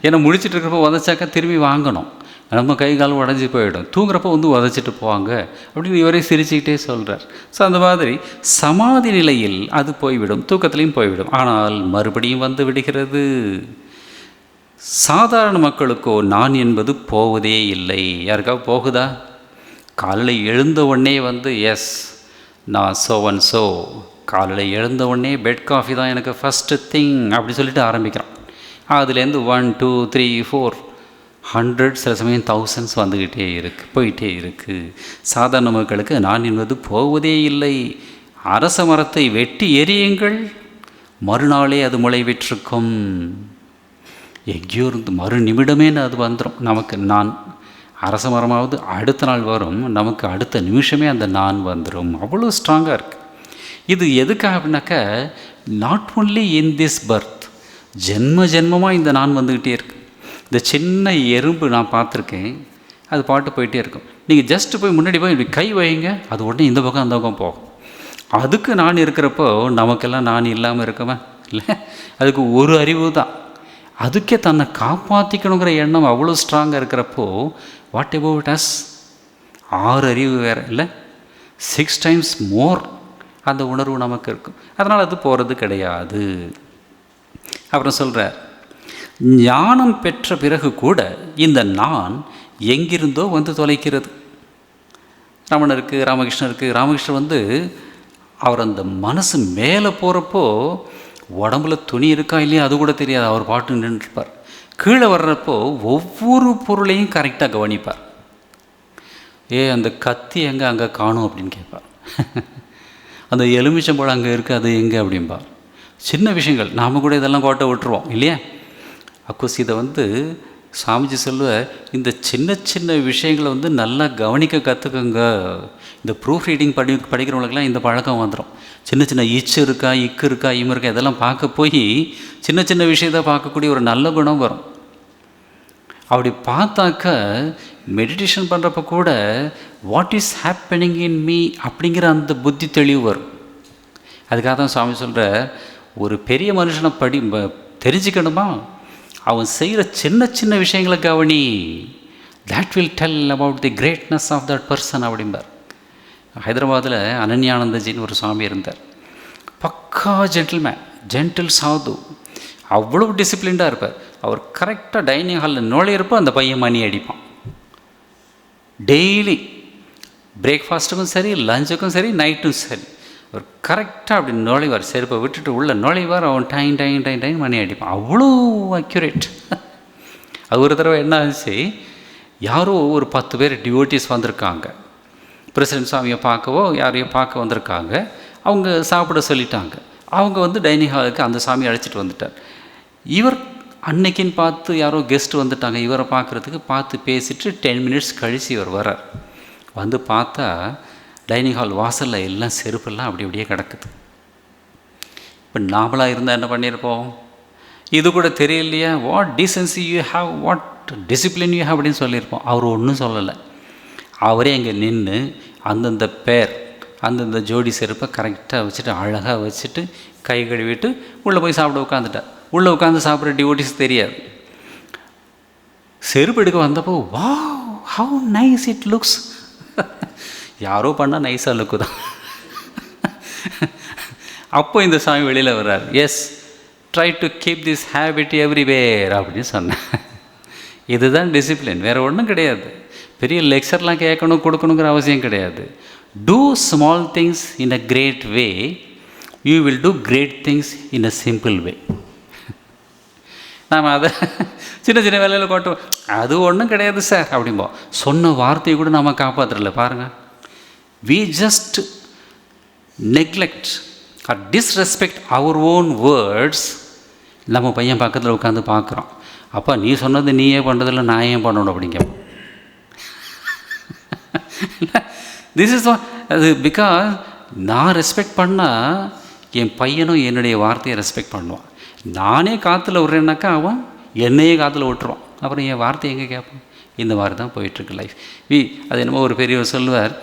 S1: ஏன்னா முடிச்சுட்டு இருக்கிறப்ப உதச்சாக்கா திரும்பி வாங்கணும், நம்ம கை கால் உடஞ்சி போயிடும். தூங்குறப்போ வந்து உதச்சிட்டு போவாங்க அப்படின்னு இவரே சிரிச்சுக்கிட்டே சொல்கிறார். ஸோ அந்த மாதிரி சமாதி நிலையில் அது போய்விடும், தூக்கத்துலேயும் போய்விடும், ஆனால் மறுபடியும் வந்து விடுகிறது. சாதாரண மக்களுக்கோ நான் என்பது போவதே இல்லை. யாருக்காவது போகுதா? காலையில் எழுந்த உடனே வந்து எஸ் நான் சோவன் ஸோ, காலையில் எழுந்த உடனே பெட் காஃபி தான் எனக்கு ஃபஸ்ட்டு திங் அப்படி சொல்லிட்டு ஆரம்பிக்கிறான். அதுலேருந்து 1 2 3 4 100 சில சமயம் 1000s வந்துக்கிட்டே இருக்குது, போயிட்டே இருக்குது. சாதாரண மக்களுக்கு நான் என்பது போவதே இல்லை. அரச மரத்தை வெட்டி எரியுங்கள், மறுநாளே அது முளைவிட்டிருக்கும். எங்கேயோ இருந்து மறு நிமிடமேன்னு அது வந்துடும் நமக்கு. நான் அரச மரமாவது அடுத்த நாள் வரும், நமக்கு அடுத்த நிமிஷமே அந்த நான் வந்துடும். அவ்வளோ ஸ்ட்ராங்காக இருக்குது. இது எதுக்காக அப்படின்னாக்க, not only in this birth, ஜென்ம ஜென்மமாக இந்த நான் வந்துக்கிட்டே இருக்கு. இந்த சின்ன எறும்பு நான் பார்த்துருக்கேன், அது பாட்டு போயிட்டே இருக்கும். நீங்கள் ஜஸ்ட்டு போய் முன்னாடி போய் இப்படி கை வைங்க, அது உடனே இந்த பக்கம் அந்த பக்கம் போகும். அதுக்கு நான் இருக்கிறப்போ நமக்கெல்லாம் நான் இல்லாமல் இருக்கவே இல்லை. அதுக்கு ஒரு அறிவு தான், அதுக்கே தன்னை காப்பாற்றிக்கணுங்கிற எண்ணம் அவ்வளோ ஸ்ட்ராங்காக இருக்கிறப்போ, வாட் அபவுட் அஸ்? 6 அறிவு வேறு இல்லை, 6 times மோர் அந்த உணர்வு நமக்கு இருக்கும். அதனால் அது போகிறது கிடையாது. அப்புறம் சொல்கிறார், ஞானம் பெற்ற பிறகு கூட இந்த நான் எங்கிருந்தோ வந்து தொலைக்கிறது. ரமணருக்கு, ராமகிருஷ்ணர் வந்து அவர் அந்த மனசு மேலே போகிறப்போ உடம்புல துணி இருக்கா இல்லையா அது கூட தெரியாது, அவர் பாட்டு நின்றுருப்பார். கீழே வர்றப்போ ஒவ்வொரு பொருளையும் கரெக்டாக கவனிப்பார். அந்த கத்தி எங்கே அங்கே காணும் அப்படின்னு கேட்பார். அந்த எலுமிச்சம்பழம் அங்கே இருக்குது, அது எங்கே அப்படிம்பார். சின்ன விஷயங்கள் நாம் கூட இதெல்லாம் கோட்டை விட்டுருவோம் இல்லையா? அக்கோஸ் இதை வந்து சாமிஜி சொல்லுவார், இந்த சின்ன சின்ன விஷயங்களை வந்து நல்லா கவனிக்க கற்றுக்குங்க. இந்த ப்ரூஃப் ரீடிங் படிக்கிறவங்களுக்கெல்லாம் இந்த பழக்கம் வந்துடும். சின்ன சின்ன இச்சு இருக்கா, இக்கு இருக்கா, இம் இருக்கா, இதெல்லாம் பார்க்க போய் சின்ன சின்ன விஷயத்தை பார்க்கக்கூடிய ஒரு நல்ல குணம் வரும். அப்படி பார்த்தாக்க மெடிடேஷன் பண்ணுறப்ப கூட what is happening in me அப்படிங்கிற அந்த புத்தி தெளிவு வரும். அதுக்காக தான் சுவாமி சொல்கிற, ஒரு பெரிய மனுஷனை தெரிஞ்சுக்கணுமா, அவன் செய்கிற சின்ன சின்ன விஷயங்களை கவனி, that will tell about the greatness of that person அப்படிம்பார். ஹைதராபாத்தில் அனன்யானந்தஜின்னு ஒரு சுவாமி இருந்தார். பக்கா ஜென்டில்மேன், ஜென்டில் சாது, அவ்வளோ டிசிப்ளின்டாக இருப்பார். அவர் கரெக்டாக டைனிங் ஹாலில் நுழையிறப்போ அந்த பையன் மணி அடிப்பான். டெய்லி பிரேக்ஃபாஸ்ட்டுக்கும் சரி, லஞ்சுக்கும் சரி, நைட்டும் சரி, அவர் கரெக்டாக அப்படி நுழைவார். செருப்பை விட்டுட்டு உள்ளே நுழைவார், அவன் டைன் டைன் டைன் டைன் மணி அடிப்பான். அவ்வளோ அக்யூரேட். அது ஒரு தடவை என்ன ஆச்சு, யாரோ ஒரு 10 பேர் டிவோட்டிஸ் வந்திருக்காங்க. பிரசிடென்ட் சாமியை பார்க்கவோ யாரையோ பார்க்க வந்திருக்காங்க. அவங்க சாப்பிட சொல்லிட்டாங்க. அவங்க வந்து டைனிங் ஹாலுக்கு அந்த சாமி அழைச்சிட்டு வந்துட்டார். இவர் அன்னைக்குன்னு பார்த்து யாரோ கெஸ்ட் வந்துட்டாங்க இவரை பார்க்குறதுக்கு. பார்த்து பேசிட்டு 10 மினிட்ஸ் கழித்து இவர் வர்றார். வந்து பார்த்தா டைனிங் ஹால் வாசலில் எல்லாம் செருப்பெல்லாம் அப்படி அப்படியே கிடக்குது. இப்போ நாமளாக இருந்தால் என்ன பண்ணியிருப்போம்? இது கூட தெரியலையா? What decency you have, what discipline you have அப்படின்னு சொல்லியிருப்போம். அவர் ஒன்றும் சொல்லலை. அவரே அங்கே நின்று அந்தந்த பேர் அந்தந்த ஜோடி செருப்பை கரெக்டாக வச்சுட்டு அழகாக வச்சுட்டு கை கழுவிட்டு உள்ளே போய் சாப்பிட உட்காந்துட்டார். உள்ளே உட்காந்து சாப்பிட்ற டிவோட்டிஸ் தெரியாது. செருப்பு எடுக்க வந்தப்போ wow how nice it looks. யாரோ பண்ணால் நைஸாக லுக்கு தான். அப்போ இந்த சாமி வெளியில் வர்றார். Yes, try to keep this habit everywhere அப்படின்னு சொன்னேன். இதுதான் டிசிப்ளின், வேறு ஒன்றும் கிடையாது. பெரிய லெக்சர்லாம் கேட்கணும் கொடுக்கணுங்கிற அவசியம் கிடையாது. Do small things in a great way, you will do great things in a simple way. நாம் அதை சின்ன சின்ன வேலையில் கொட்டோம், அது ஒன்றும் கிடையாது சார் அப்படிம்போம். சொன்ன வார்த்தையை கூட நம்ம காப்பாற்றுறல பாருங்கள். we just neglect or disrespect our own words. நம்ம பையன் பக்கத்தில் உட்காந்து பார்க்குறோம். அப்பா நீ சொன்னது நீயே பண்ணுறதில்ல, நான் ஏன் பண்ணணும் அப்படிங்க. திஸ் இஸ் அது பிகாஸ் நான் ரெஸ்பெக்ட் பண்ணால் என் பையனும் என்னுடைய வார்த்தையை ரெஸ்பெக்ட் பண்ணுவான். நானே காற்றுல விட்றேன்னாக்கா அவன் என்னையே காற்றுல விட்டுருவான். அப்புறம் என் வார்த்தை எங்கே கேட்பான்? இந்த மாதிரி தான் போயிட்டுருக்கு லைஃப். அது என்னமோ ஒரு பெரியவர் சொல்லுவார்,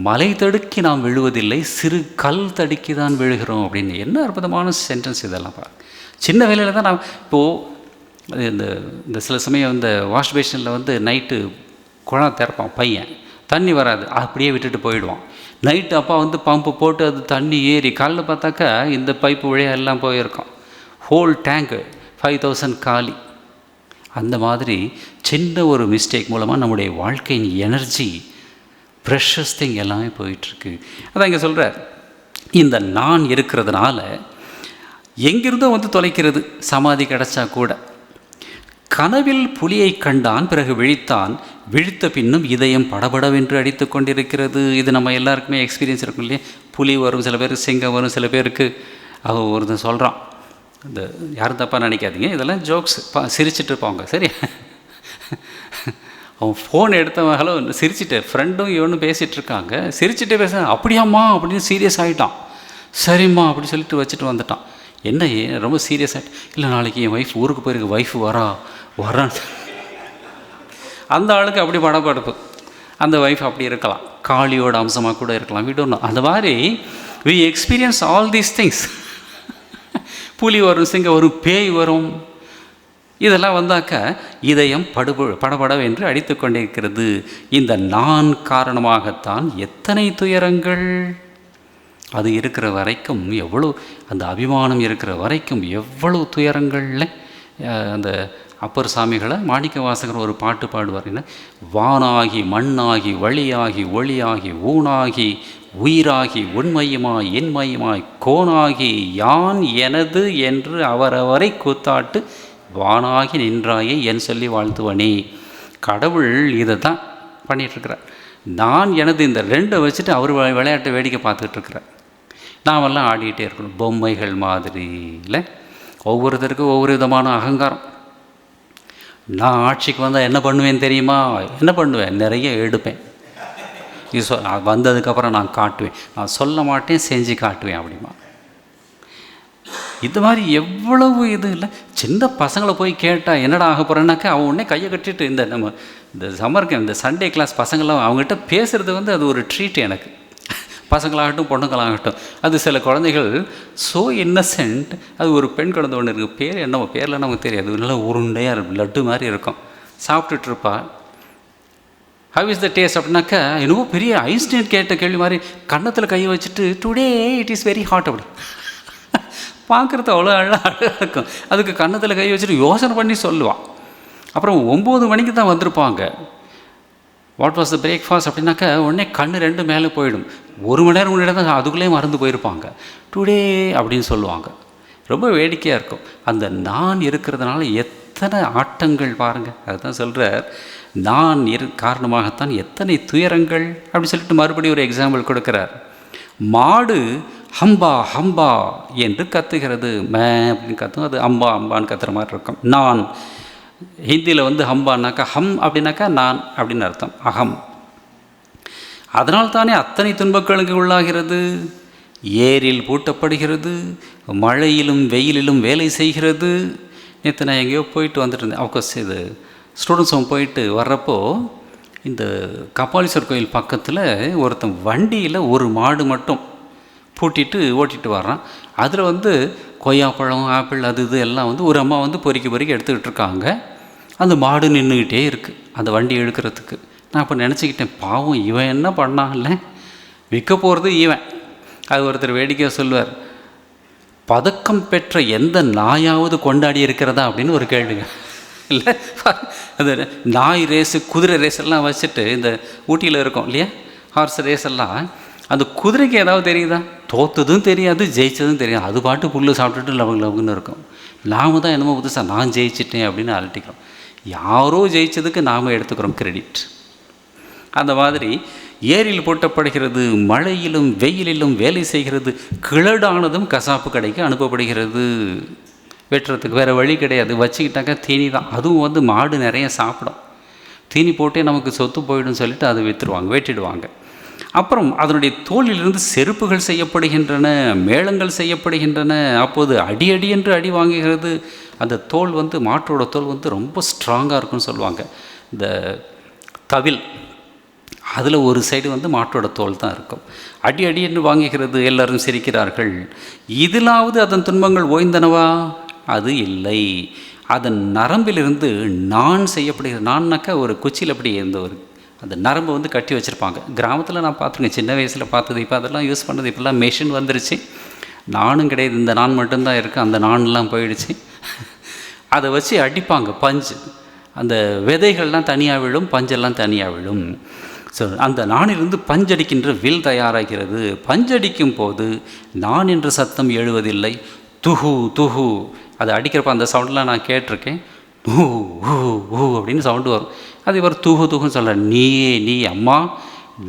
S1: மலை தடுக்கி நாம் விழுவதில்லை, சிறு கல் தடுக்கி தான் விழுகிறோம் அப்படின்னு. என்ன அற்புதமான சென்டென்ஸ் இதெல்லாம் பாரு. சின்ன வேலையில் தான் நான் இப்போது இந்த சில சமயம் இந்த வாஷ் பேஷனில் வந்து நைட்டு குழாய் திறப்பான் பையன், தண்ணி வராது, அப்படியே விட்டுட்டு போயிடுவான். நைட்டு அப்பா வந்து பம்பு போட்டு அது தண்ணி ஏறி காலைல பார்த்தாக்கா இந்த பைப்பு வழியாக எல்லாம் போயிருக்கோம். ஹோல் டேங்கு 5000 காலி. அந்த மாதிரி சின்ன ஒரு மிஸ்டேக் மூலமாக நம்முடைய வாழ்க்கையின் எனர்ஜி ப்ரெஷஸ் திங் எல்லாமே போயிட்டுருக்கு. அதான் இங்கே சொல்கிறார், இந்த நான் இருக்கிறதுனால எங்கிருந்தோ வந்து தொலைக்கிறது சமாதி கிடச்சா கூட. கனவில் புலியை கண்டான், பிறகு விழித்தான், விழித்த பின்னும் இதயம் படபடவென்று அடித்து கொண்டிருக்கிறது. இது நம்ம எல்லாருக்குமே எக்ஸ்பீரியன்ஸ் இருக்கும் இல்லையா? புலி வரும், சில பேருக்கு சிங்கம் வரும், சில பேருக்கு அவன் ஒருத்தன் சொல்கிறான். இந்த யாரும் தப்பாக நினைக்காதீங்க, இதெல்லாம் ஜோக்ஸ், சிரிச்சிட்டு இருப்பாங்க சரி. அவன் ஃபோன் எடுத்தவன் ஹலோ சிரிச்சிட்டு, ஃப்ரெண்டும் இவனும் பேசிகிட்டு இருக்காங்க, சிரிச்சுட்டே பேச அப்படியாம்மா அப்படின்னு சீரியஸ் ஆகிட்டான். சரிம்மா அப்படின்னு சொல்லிட்டு வச்சுட்டு வந்துட்டான். என்ன ரொம்ப சீரியஸ் ஆகிட்டு, இல்லை நாளைக்கு என் ஒய்ஃப் ஊருக்கு போயிருக்கு, ஒய்ஃப் வரான். அந்த ஆளுக்கு அப்படி படப்படுப்பு, அந்த ஒய்ஃப் அப்படி இருக்கலாம், காளியோட அம்சமாக கூட இருக்கலாம், விடணும். அந்த மாதிரி we experience all these things. புலி வரும், சிங்கம் வரும், பேய் வரும், இதெல்லாம் வந்தாக்க இதயம் படபடவென்று அடித்து கொண்டிருக்கிறது. இந்த நான் காரணமாகத்தான் எத்தனை துயரங்கள். அது இருக்கிற வரைக்கும் எவ்வளோ, அந்த அபிமானம் இருக்கிற வரைக்கும் எவ்வளோ துயரங்களில். அந்த அப்பர் சாமிகளை மாணிக்க வாசகர் ஒரு பாட்டு பாடுவார், என்ன, வானாகி மண்ணாகி வழியாகி ஒளியாகி ஊனாகி உயிராகி உண்மையுமாய் என்மையுமாய் கோனாகி யான் எனது என்று அவரவரை கூத்தாட்டு வானாகி நின்றாயே என் சொல்லி வாழ்த்துவனே. கடவுள் இதை தான் பண்ணிகிட்ருக்கிறார். நான் எனது இந்த ரெண்டை வச்சுட்டு அவர் விளையாட்டை வேடிக்கை பார்த்துட்ருக்கிறார். நாமெல்லாம் ஆடிக்கிட்டே இருக்கணும் பொம்மைகள் மாதிரி இல்லை. ஒவ்வொருத்தருக்கும் ஒவ்வொரு விதமான அகங்காரம். நான் ஆட்சிக்கு வந்தால் என்ன பண்ணுவேன் தெரியுமா? என்ன பண்ணுவேன்? நிறைய எடுப்பேன். இது வந்ததுக்கப்புறம் நான் காட்டுவேன், நான் சொல்ல மாட்டேன், செஞ்சு காட்டுவேன் அப்படிமா. இது மாதிரி எவ்வளவு இது இல்லை. சின்ன பசங்களை போய் கேட்டால் என்னடா ஆக போகிறேன்னாக்கா அவன் உடனே கையை கட்டிட்டு இந்த சம்மருக்கு இந்த சண்டே கிளாஸ் பசங்களாம் அவங்ககிட்ட பேசுகிறது வந்து அது ஒரு ட்ரீட் எனக்கு. பசங்களாகட்டும் பொண்ணுங்களாகட்டும், அது சில குழந்தைகள் ஸோ இன்னசென்ட். அது ஒரு பெண் குழந்தை ஒன்று இருக்குது, பேர் என்ன பேரில் நமக்கு தெரியாது, நல்லா உருண்டையாக இருக்கும், லட்டு மாதிரி இருக்கும், சாப்பிட்டுட்ருப்பா. ஹவ் இஸ் த டேஸ்ட் அப்படின்னாக்கா என்னவோ பெரிய ஐன்ஸ்டைன் கேட்ட கேள்வி மாதிரி கன்னத்தில் கையை வச்சுட்டு today it is very hot அப்படி பார்க்குறது அவ்வளோ அழகாக இருக்கும். அதுக்கு கன்னத்தில் கை வச்சுட்டு யோசனை பண்ணி சொல்லுவான். அப்புறம் 9 மணிக்கு தான் வந்திருப்பாங்க. வாட் வாஸ் த பிரேக்ஃபாஸ்ட் அப்படின்னாக்கா உடனே கண்ணு 2 மேலே போயிடும். 1 மணி நேரம் முன்னாடி தான் அதுக்குள்ளேயே மறந்து போயிருப்பாங்க. டுடே அப்படின்னு சொல்லுவாங்க. ரொம்ப வேடிக்கையாக இருக்கும். அந்த நான் இருக்கிறதுனால எத்தனை ஆட்டங்கள் பாருங்கள். அதுதான் சொல்கிறார், நான் காரணமாகத்தான் எத்தனை துயரங்கள் அப்படி சொல்லிட்டு மறுபடியும் ஒரு எக்ஸாம்பிள் கொடுக்குறார். மாடு ஹம்பா ஹம்பா என்று கத்துகிறது, மே அப்படின்னு கத்தும், அது அம்பா அம்பான்னு கத்துற மாதிரி இருக்கும். நான் ஹிந்தியில் வந்து ஹம்பானாக்கா ஹம் அப்படின்னாக்கா நான் அப்படின்னு அர்த்தம், அகம். அதனால் தானே அத்தனை துன்பங்களுக்கு உள்ளாகிறது. ஏரில் பூட்டப்படுகிறது, மழையிலும் வெயிலிலும் வேலை செய்கிறது. நேற்று நான் எங்கேயோ போயிட்டு வந்துட்டு இருந்தேன். அஃப்கோர்ஸ் இது ஸ்டூடெண்ட்ஸும் போயிட்டு வர்றப்போ இந்த கபாலீஸ்வர் கோயில் பக்கத்தில் ஒருத்தன் வண்டியில் ஒரு மாடு மட்டும் பூட்டிட்டு ஓட்டிகிட்டு வர்றான். அதில் வந்து கொய்யாப்பழம், ஆப்பிள், அது இது எல்லாம் வந்து ஒரு அம்மா வந்து பொறுக்கி எடுத்துக்கிட்டு இருக்காங்க. அந்த மாடு நின்றுக்கிட்டே இருக்குது அந்த வண்டி இழுக்கிறதுக்கு. நான் இப்போ நினச்சிக்கிட்டேன், பாவம் இவன் என்ன பண்ணான்ல, விற்க போகிறது இவன். அது ஒருத்தர் வேடிக்கையாக சொல்லுவார், பதக்கம் பெற்ற எந்த நாயாவது கொண்டாடி இருக்கிறதா அப்படின்னு ஒரு கேள்விங்க. இல்லை, அந்த நாய் ரேஸு, குதிரை ரேஸ் எல்லாம் வச்சுட்டு இந்த ஊட்டியில் இருக்கும் இல்லையா, ஹார்ஸ் ரேஸ் எல்லாம், அந்த குதிரைக்கு ஏதாவது தெரியுதா? தோத்ததும் தெரியாது, ஜெயித்ததும் தெரியாது. அது பாட்டு புல்லு சாப்பிட்டுட்டு லவங்குன்னு இருக்கும். நாம் தான் என்னமோ புதுசாக நான் ஜெயிச்சிட்டேன் அப்படின்னு அலட்டிக்கிறோம். யாரோ ஜெயித்ததுக்கு நாம் எடுத்துக்கிறோம் கிரெடிட். அந்த மாதிரி ஏரியில் பூட்டப்படுகிறது, மழையிலும் வெயிலிலும் வேலை செய்கிறது, கிழடானதும் கசாப்பு கடைக்கு அனுப்பப்படுகிறது. வெட்டுறதுக்கு வேறு வழி கிடையாது, வச்சுக்கிட்டாக்கா தீனி தான். அதுவும் வந்து மாடு நிறைய சாப்பிடும், தீனி போட்டே நமக்கு சொத்து போயிடும் சொல்லிட்டு அதை விற்றுடுவாங்க, வெட்டிடுவாங்க. அப்புறம் அதனுடைய தோலிலிருந்து செருப்புகள் செய்யப்படுகின்றன, மேளங்கள் செய்யப்படுகின்றன. அப்போது அடி அடி என்று அடி வாங்குகிறது. அந்த தோல் வந்து மாட்டோட தோல் வந்து ரொம்ப ஸ்ட்ராங்காக இருக்குன்னு சொல்லுவாங்க. இந்த தவில் அதில் ஒரு சைடு வந்து மாட்டோட தோல் தான் இருக்கும். அடி அடி என்று வாங்குகிறது, எல்லோரும் சிரிக்கிறார்கள். இதிலாவது அதன் துன்பங்கள் ஓய்ந்தனவா? அது இல்லை. அதன் நரம்பிலிருந்து நான் செய்யப்படுகிறது. நான்னாக்கா ஒரு குச்சியில் அப்படி இருந்த ஒரு அந்த நரம்பு வந்து கட்டி வச்சுருப்பாங்க. கிராமத்தில் நான் பார்த்துருக்கேன், சின்ன வயசில் பார்த்தது. இப்போ அதெல்லாம் யூஸ் பண்ணுறது, இப்போல்லாம் மெஷின் வந்துருச்சு. நானும் கிடையாது, இந்த நான் மட்டும்தான் இருக்குது, அந்த நான்லாம் போயிடுச்சு. அதை வச்சு அடிப்பாங்க, பஞ்சு. அந்த விதைகள்லாம் தனியாக விழும், பஞ்செல்லாம் தனியாக விழும். ஸோ அந்த நானிலிருந்து பஞ்சடிக்கின்ற வில் தயாராகிறது. பஞ்சடிக்கும் போது நான் என்ற சத்தம் எழுவதில்லை, துஹு துஹு. அதை அடிக்கிறப்ப அந்த சவுண்டெலாம் நான் கேட்டிருக்கேன். ஊ ஊ ஊ அப்படின்னு சவுண்டு வரும். அது இவர் தூகு தூகுன்னு சொல்ல, நீயே நீ அம்மா,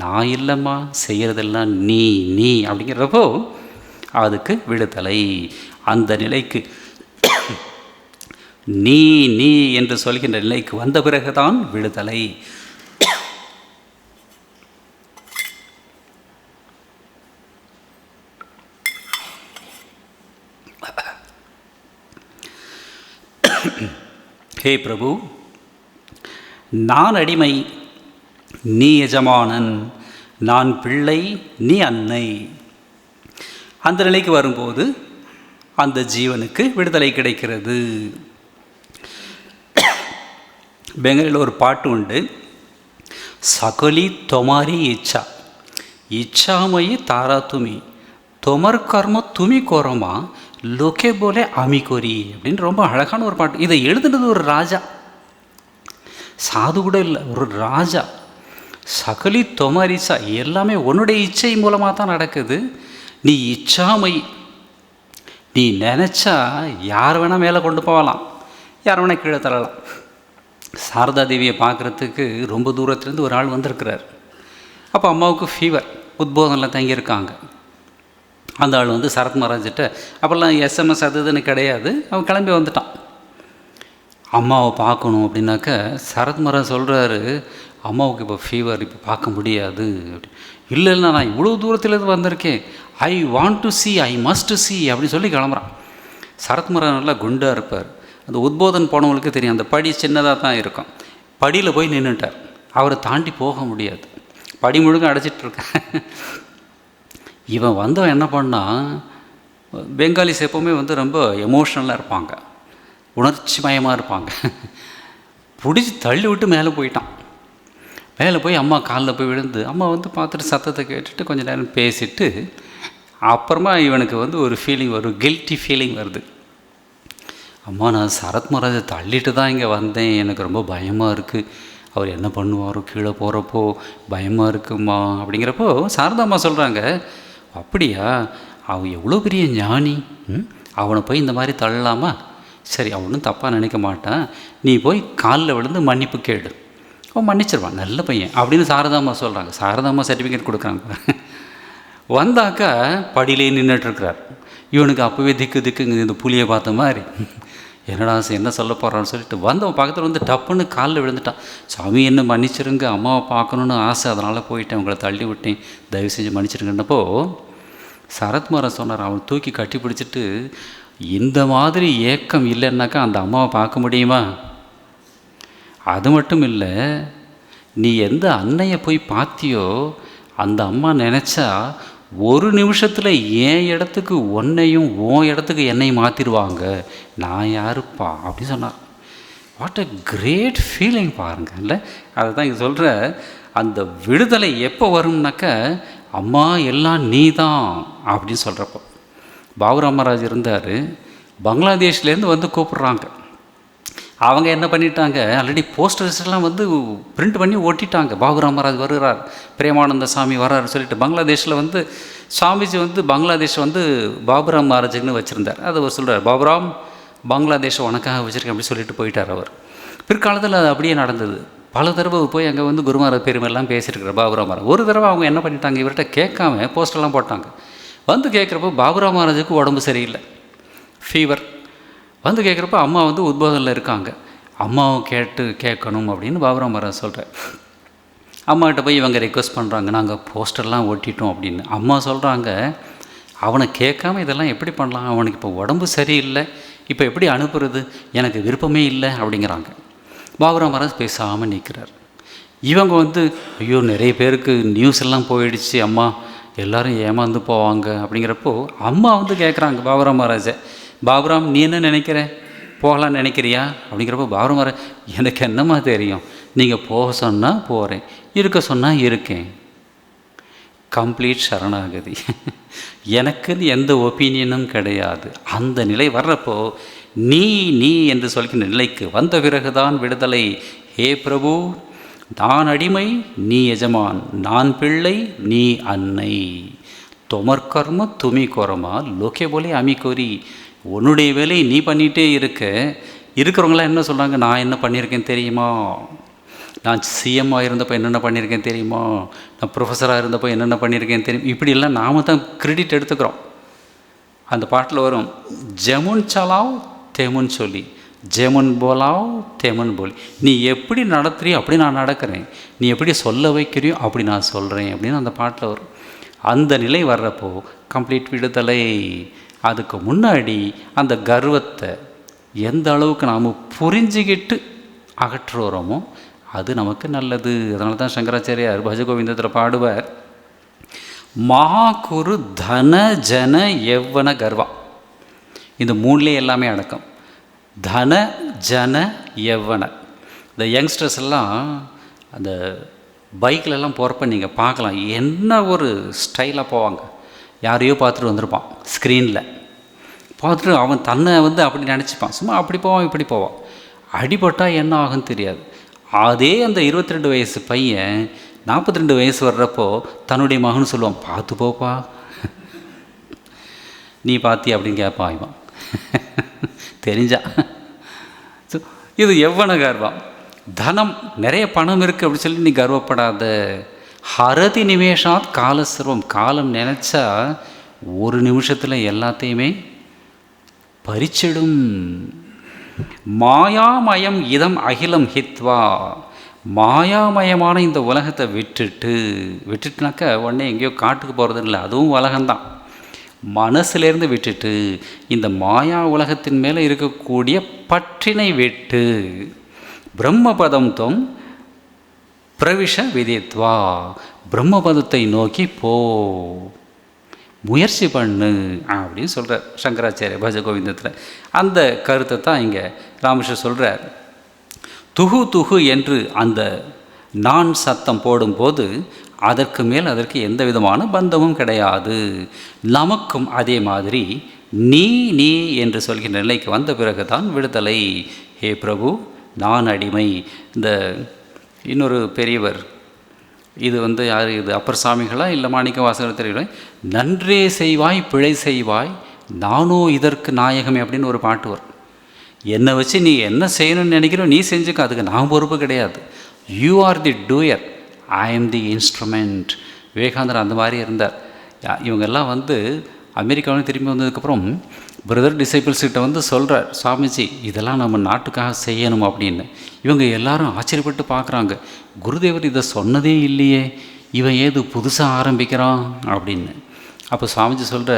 S1: நான் இல்லைம்மா, செய்கிறதெல்லாம் நீ நீ அப்படிங்கிறப்போ அதுக்கு விடுதலை. அந்த நிலைக்கு நீ நீ என்று சொல்கின்ற நிலைக்கு வந்த பிறகுதான் விடுதலை. ஹே பிரபு, நான் அடிமை, நீ எஜமானன், நான் பிள்ளை, நீ அன்னை. அந்த நிலைக்கு வரும்போது அந்த ஜீவனுக்கு விடுதலை கிடைக்கிறது. பெங்காலியில் ஒரு பாட்டு உண்டு, சகலி தொமாரி இச்சா, இச்சாமயி தாரா துமி, தொமர் கர்ம துமி கோரமா, லோகே போலே அமி கோரி அப்படின்னு ரொம்ப அழகான ஒரு பாட்டு. இதை எழுதுனது ஒரு ராஜா, சாது கூட இல்லை, ஒரு ராஜா. சகலி தொமரிச்சா, எல்லாமே உன்னுடைய இச்சை மூலமாக தான் நடக்குது. நீ இச்சாமை, நீ நினச்சா யார் வேணால் மேலே கொண்டு போகலாம், யார் வேணால் கீழே தரலாம். சாரதா தேவியை பார்க்குறதுக்கு ரொம்ப தூரத்துலேருந்து ஒரு ஆள் வந்திருக்கிறார். அப்போ அம்மாவுக்கு ஃபீவர், உத்போதனில் தங்கியிருக்காங்க. அந்த ஆள் வந்து சரத் மகாராஜிட்ட, அப்போல்லாம் எஸ்எம்எஸ் அது இதுன்னு கிடையாது, அவன் கிளம்பி வந்துட்டான். அம்மாவை பார்க்கணும் அப்படின்னாக்க சரத் மகாராஜ் சொல்கிறாரு, அம்மாவுக்கு இப்போ ஃபீவர், இப்போ பார்க்க முடியாது அப்படி. இல்லை இல்லை, நான் இவ்வளோ தூரத்துலேருந்து வந்திருக்கேன், ஐ want to C, I must see அப்படின்னு சொல்லி கிளம்புறான். சரத் மகாராஜ் நல்லா குண்டாக இருப்பார். அந்த உத்போதன் போனவங்களுக்கு தெரியும், அந்த படி சின்னதாக தான் இருக்கும். படியில் போய் நின்றுட்டார், அவரை தாண்டி போக முடியாது, படி முழுக்க அடைச்சிட்ருக்கேன். இவன் வந்தவன் என்ன பண்ணால், பெங்காலிஸ் எப்போவுமே வந்து ரொம்ப எமோஷ்னலாக இருப்பாங்க, உணர்ச்சி மயமாக இருப்பாங்க. பிடிச்சி தள்ளி விட்டு மேலே போயிட்டான். மேலே போய் அம்மா காலில் போய் விழுந்து, அம்மா வந்து பார்த்துட்டு சத்தத்தை கேட்டுட்டு கொஞ்சம் நேரம் பேசிட்டு, அப்புறமா இவனுக்கு வந்து ஒரு ஃபீலிங் வரும், கில்ட்டி ஃபீலிங் வருது. அம்மா, நான் சரத் மகாராஜை தள்ளிட்டு தான் இங்கே வந்தேன், எனக்கு ரொம்ப பயமாக இருக்குது, அவர் என்ன பண்ணுவாரோ, கீழே போகிறப்போ பயமாக இருக்குமா அப்படிங்கிறப்போ சாரதாம்மா சொல்கிறாங்க, அப்படியா, அவன் எவ்வளோ பெரிய ஞானி, அவனை போய் இந்த மாதிரி தள்ளலாமா, சரி, அவன் ஒன்றும் தப்பாக நினைக்க மாட்டான், நீ போய் காலில் விழுந்து மன்னிப்பு கேடு, அவன் மன்னிச்சிருவான், நல்ல பையன் அப்படின்னு சாரதாம்மா சொல்கிறாங்க. சாரதாம்மா சர்டிஃபிகேட் கொடுக்குறாங்க. வந்தாக்கா படியிலே நின்றுட்டுருக்கிறார். இவனுக்கு அப்போவே திக்குங்க, இந்த புளியை பார்த்த மாதிரி, என்னடா என்ன சொல்ல போகிறான்னு சொல்லிட்டு வந்தவன் பக்கத்தில் வந்து டப்புன்னு காலில் விழுந்துட்டான். சாமி என்ன மன்னிச்சிருங்க, அம்மாவை பார்க்கணுன்னு ஆசை, அதனால் போயிட்டேன், உங்களை தள்ளி விட்டேன், தயவு செஞ்சு மன்னிச்சிருங்கன்னப்போ சரத்குமாரன் சொன்னார், அவன் தூக்கி கட்டி பிடிச்சிட்டு, இந்த மாதிரி ஏக்கம் இல்லைன்னாக்கா அந்த அம்மாவை பார்க்க முடியுமா? அது மட்டும் இல்லை, நீ எந்த அன்னையை போய் பார்த்தியோ அந்த அம்மா நினச்சா ஒரு நிமிஷத்தில் என் இடத்துக்கு உன்னையும் உன் இடத்துக்கு என்னையும் மாற்றிடுவாங்க, நான் யாருப்பா அப்படின்னு சொன்னார். வாட் அ கிரேட் ஃபீலிங் பாருங்கள் இல்லை? அதை தான் இங்கே சொல்கிற, அந்த விடுதலை எப்போ வரும்னாக்க அம்மா எல்லாம் நீ தான் அப்படின்னு சொல்கிறப்போ. பாபு ராமராஜ் இருந்தார், பங்களாதேஷ்லேருந்து வந்து கூப்பிட்றாங்க. அவங்க என்ன பண்ணிட்டாங்க, ஆல்ரெடி போஸ்டர்ஸ்லாம் வந்து பிரிண்ட் பண்ணி ஓட்டிட்டாங்க, பாபு ராமராஜ் வருகிறார், பிரேமானந்த சாமி வர்றாரு சொல்லிட்டு. பங்களாதேஷில் வந்து சாமிஜி வந்து பங்களாதேஷ் வந்து பாபுராம் மகாராஜுக்குன்னு வச்சுருந்தார். அதை அவர் சொல்கிறார், பாபுராம் பங்களாதேஷை உனக்காக வச்சுருக்கேன் அப்படி சொல்லிட்டு போயிட்டார் அவர். பிற்காலத்தில் அது அப்படியே நடந்தது. பல தடவை போய் அங்கே வந்து குருமார பெருமையெல்லாம் பேசியிருக்கிறார் பாபுராம் மகாராஜ். ஒரு தடவை அவங்க என்ன பண்ணிட்டாங்க, இவர்கிட்ட கேட்காம போஸ்டர்லாம் போட்டாங்க. வந்து கேட்குறப்போ பாபுராம் மகாராஜுக்கு உடம்பு சரியில்லை, ஃபீவர். வந்து கேட்குறப்ப அம்மா வந்து உத்போதனில் இருக்காங்க, அம்மாவை கேட்கணும் அப்படின்னு பாபுராம் மகாராஜ் சொல்கிறார். அம்மாக்கிட்ட போய் இவங்க ரெக்வஸ்ட் பண்ணுறாங்க, நாங்கள் போஸ்டர்லாம் ஒட்டிட்டோம் அப்படின்னு. அம்மா சொல்கிறாங்க, அவனை கேட்காம இதெல்லாம் எப்படி பண்ணலாம், அவனுக்கு இப்போ உடம்பு சரியில்லை, இப்போ எப்படி அனுப்புறது, எனக்கு விருப்பமே இல்லை அப்படிங்கிறாங்க. பாபுராம் மகாராஜ் பேசாமல் நிற்கிறார். இவங்க வந்து ஐயோ நிறைய பேருக்கு நியூஸ் எல்லாம் போயிடுச்சு, அம்மா எல்லோரும் ஏமாந்து போவாங்க அப்படிங்கிறப்போ அம்மா வந்து கேட்குறாங்க பாபுராம் மகாராஜை, பாபுராம் நீ என்ன நினைக்கிற, போகலான்னு நினைக்கிறியா அப்படிங்கிறப்போ பாபுராம் மகாராஜ், எனக்கு என்னம்மா தெரியும், நீங்கள் போக சொன்னால் போகிறேன், இருக்க சொன்னால் இருக்கேன். கம்ப்ளீட் சரணாகதி. எனக்குன்னு எந்த ஒப்பீனியனும் கிடையாது. அந்த நிலை வர்றப்போ நீ என்று சொல்கின்ற நிலைக்கு வந்த பிறகுதான் விடுதலை. ஹே பிரபு, நான் அடிமை, நீ எஜமான், நான் பிள்ளை, நீ அன்னை, தொமர் கர்ம துமி கொரமா லோகே போலே அமி கோரி. உன்னுடைய வேலையை நீ பண்ணிகிட்டே இருக்கிறவங்களாம் என்ன சொல்கிறாங்க, நான் என்ன பண்ணியிருக்கேன் தெரியுமா, நான் சிஎம்மாக இருந்தப்போ என்னென்ன பண்ணியிருக்கேன் தெரியுமா, நான் ப்ரொஃபஸராக இருந்தப்போ என்னென்ன பண்ணியிருக்கேன் தெரியும், இப்படிலாம் நாம் தான் கிரெடிட் எடுத்துக்கிறோம். அந்த பாட்டில் வரும், ஜெமுன் சலாவ் தெமுன் சொல்லி, ஜெமுன் போலாவ் தெமுன் போலி. நீ எப்படி நடத்துறியோ அப்படி நான் நடக்கிறேன், நீ எப்படி சொல்ல வைக்கிறியோ அப்படி நான் சொல்கிறேன் அப்படின்னு அந்த பாட்டில் வரும். அந்த நிலை வர்றப்போ கம்ப்ளீட் விடுதலை. அதுக்கு முன்னாடி அந்த கர்வத்தை எந்த அளவுக்கு நாம் புரிஞ்சுக்கிட்டு அகற்றுறோமோ அது நமக்கு நல்லது. அதனால தான் சங்கராச்சாரியார் பஜகோவிந்தத்தில் பாடுவார், மகாகுரு தன ஜன யவ்வன கர்வா. இந்த மூணுலேயே எல்லாமே அடக்கம். தன ஜன யவ்வன. இந்த யங்ஸ்டர்ஸ் எல்லாம் அந்த பைக்கிலெல்லாம் போகிறப்ப நீங்கள் பார்க்கலாம், என்ன ஒரு ஸ்டைலாக போவாங்க. யாரையோ பார்த்துட்டு வந்திருப்பான், ஸ்க்ரீனில் பார்த்துட்டு அவன் தன்னை வந்து அப்படி நினச்சிப்பான், சும்மா அப்படி போவான் இப்படி போவான். அடிபட்டால் என்ன ஆகுன்னு தெரியாது. அதே அந்த 22 வயசு பையன் 42 வயசு வர்றப்போ தன்னுடைய மகன் சொல்லுவான், பார்த்து போப்பா, நீ பார்த்தி அப்படின்னு கேட்பான் இவன் தெரிஞ்சா. இது எவ்வளோ கர்வம். தனம், நிறைய பணம் இருக்குது அப்படின்னு சொல்லி நீ கர்வப்படாத. ஹரதி நிமேஷாத் காலசர்வம். காலம் நினச்சா ஒரு நிமிஷத்தில் எல்லாத்தையுமே பறிச்சிடும். மாயாமயம் இதம் அகிலம் ஹித்வா. மாயாமயமான இந்த உலகத்தை விட்டுட்டுனாக்கா உடனே எங்கேயோ காட்டுக்கு போகிறது இல்லை, அதுவும் உலகம்தான். மனசுலேருந்து விட்டுட்டு இந்த மாயா உலகத்தின் மேலே இருக்கக்கூடிய பற்றினை விட்டு பிரம்மபதம் தொம் பிரவிஷ விதித்வா. பிரம்மபதத்தை நோக்கி போ, முயற்சி பண்ணு அப்படின்னு சொல்கிறார் சங்கராச்சாரிய பஜகோவிந்தத்தில். அந்த கருத்தை தான் இங்கே ராமகிருஷ்ணர் சொல்கிறார். துகு என்று அந்த நான் சத்தம் போடும்போது அதற்கு மேல் அதற்கு எந்த விதமான பந்தமும் கிடையாது. நமக்கும் அதே மாதிரி நீ என்று சொல்கின்ற நிலைக்கு வந்த பிறகு தான் விடுதலை. ஹே பிரபு, நான் அடிமை. இந்த இன்னொரு பெரியவர், இது வந்து யார், இது அப்பர் சாமிகளா இல்லை மாணிக்க வாசகர் தெரியல, நன்றே செய்வாய் பிழை செய்வாய் நானோ இதற்கு நாயகமே அப்படின்னு ஒரு பாட்டு வரும். என்னை வச்சு நீ என்ன செய்யணும்னு நினைக்கிறோ நீ செஞ்சுக்க, அதுக்கு நான் பொறுப்பு கிடையாது. You are the doer, I am the instrument. Vivekanandar அந்த மாதிரி இருந்தார். இவங்கெல்லாம் அமெரிக்காவில் திரும்பி வந்ததுக்கப்புறம் பிரதர் டிசைபிள்ஸ்கிட்ட சொல்கிறார், சுவாமிஜி இதெல்லாம் நம்ம நாட்டுக்காக செய்யணும் அப்படின்னு. இவங்க எல்லாரும் ஆச்சரியப்பட்டு பார்க்குறாங்க, குருதேவர் இதை சொன்னதே இல்லையே, இவன் ஏது புதுசாக ஆரம்பிக்கிறான் அப்படின்னு. அப்போ சுவாமிஜி சொல்கிற,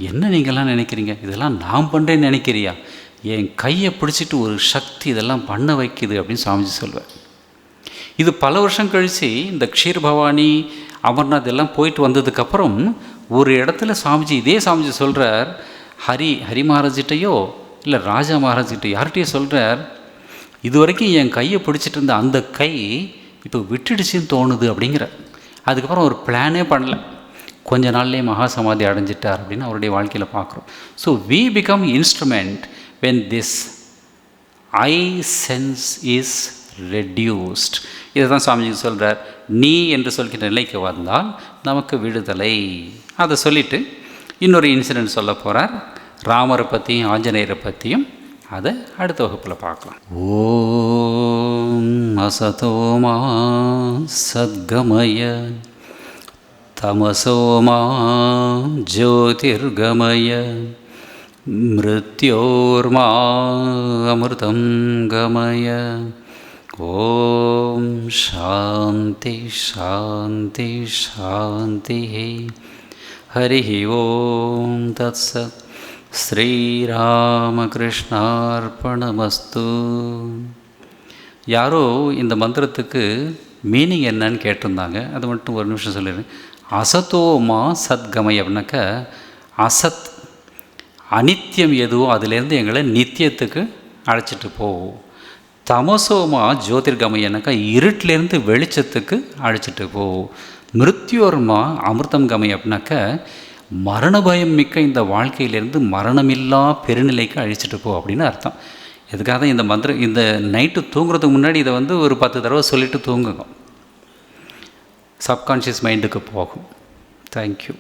S1: என்ன நீங்கள்லாம் நினைக்கிறீங்க, இதெல்லாம் நான் பண்ணுறேன்னு நினைக்கிறியா, என் கையை பிடிச்சிட்டு ஒரு சக்தி இதெல்லாம் பண்ண வைக்குது அப்படின்னு சுவாமிஜி சொல்வார். இது பல வருஷம் கழித்து இந்த க்ஷீர் பவானி அமர்நாத் எல்லாம் போயிட்டு வந்ததுக்கப்புறம் ஒரு இடத்துல இதே சாமிஜி சொல்கிறார், ஹரி மகாராஜிட்டையோ இல்லை ராஜா மகாராஜிட்ட யார்கிட்டையோ சொல்கிறார், இது வரைக்கும் என் கையை பிடிச்சிட்டு இருந்த அந்த கை இப்போ விட்டுடுச்சின்னு தோணுது அப்படிங்கிற. அதுக்கப்புறம் ஒரு பிளானே பண்ணல, கொஞ்ச நாள்லேயே மகா சமாதி அடைஞ்சிட்டார் அப்படின்னு அவருடைய வாழ்க்கையில் பார்க்குறோம். So we become instrument when this I sense is reduced. இதை தான் சுவாமிஜி சொல்கிறார், நீ என்று சொல்கின்ற நிலைக்கு வந்தால் நமக்கு விடுதலை. அதை சொல்லிவிட்டு இன்னொரு இன்சிடென்ட் சொல்ல போகிறார், ராமரை பற்றியும் ஆஞ்சநேயரை பற்றியும். அதை அடுத்த வகுப்பில் பார்க்கலாம். ஓம் அசதோமா சத்கமய தமசோமா ஜோதிர்கமய மிருத்யோர்மா அமிர்தம் கமய. ஓம் சாந்தி சாந்தி சாந்தி. ஹரி ஓம் தத்சத். ஸ்ரீராமகிருஷ்ணார்ப்பணமஸ்து. யாரோ இந்த மந்திரத்துக்கு மீனிங் என்னன்னு கேட்டிருந்தாங்க, அது மட்டும் ஒரு நிமிஷம் சொல்லிடுறேன். அசத்தோமா சத்கமய அப்படின்னாக்கா, அசத் அனித்தியம் எதுவோ அதுலேருந்து எங்களை நித்தியத்துக்கு அழைச்சிட்டு போவோம். தமசோமா ஜோதிர்கமயனாக்கா இருட்டிலேருந்து வெளிச்சத்துக்கு அழைச்சிட்டு போவோம். மிருத்யோர்மா அமிர்தம் கமய அப்படின்னாக்கா மரண பயம் மிக்க இந்த வாழ்க்கையிலேருந்து மரணமில்லா பெருநிலைக்கு அழைச்சிட்டு போ அப்படின்னு அர்த்தம். எதுக்காக இந்த மந்திரம் இந்த நைட்டு தூங்குறதுக்கு முன்னாடி இதை ஒரு 10 தடவை சொல்லிவிட்டு தூங்குங்க, சப்கான்ஷியஸ் மைண்டுக்கு போகும். தேங்க்யூ.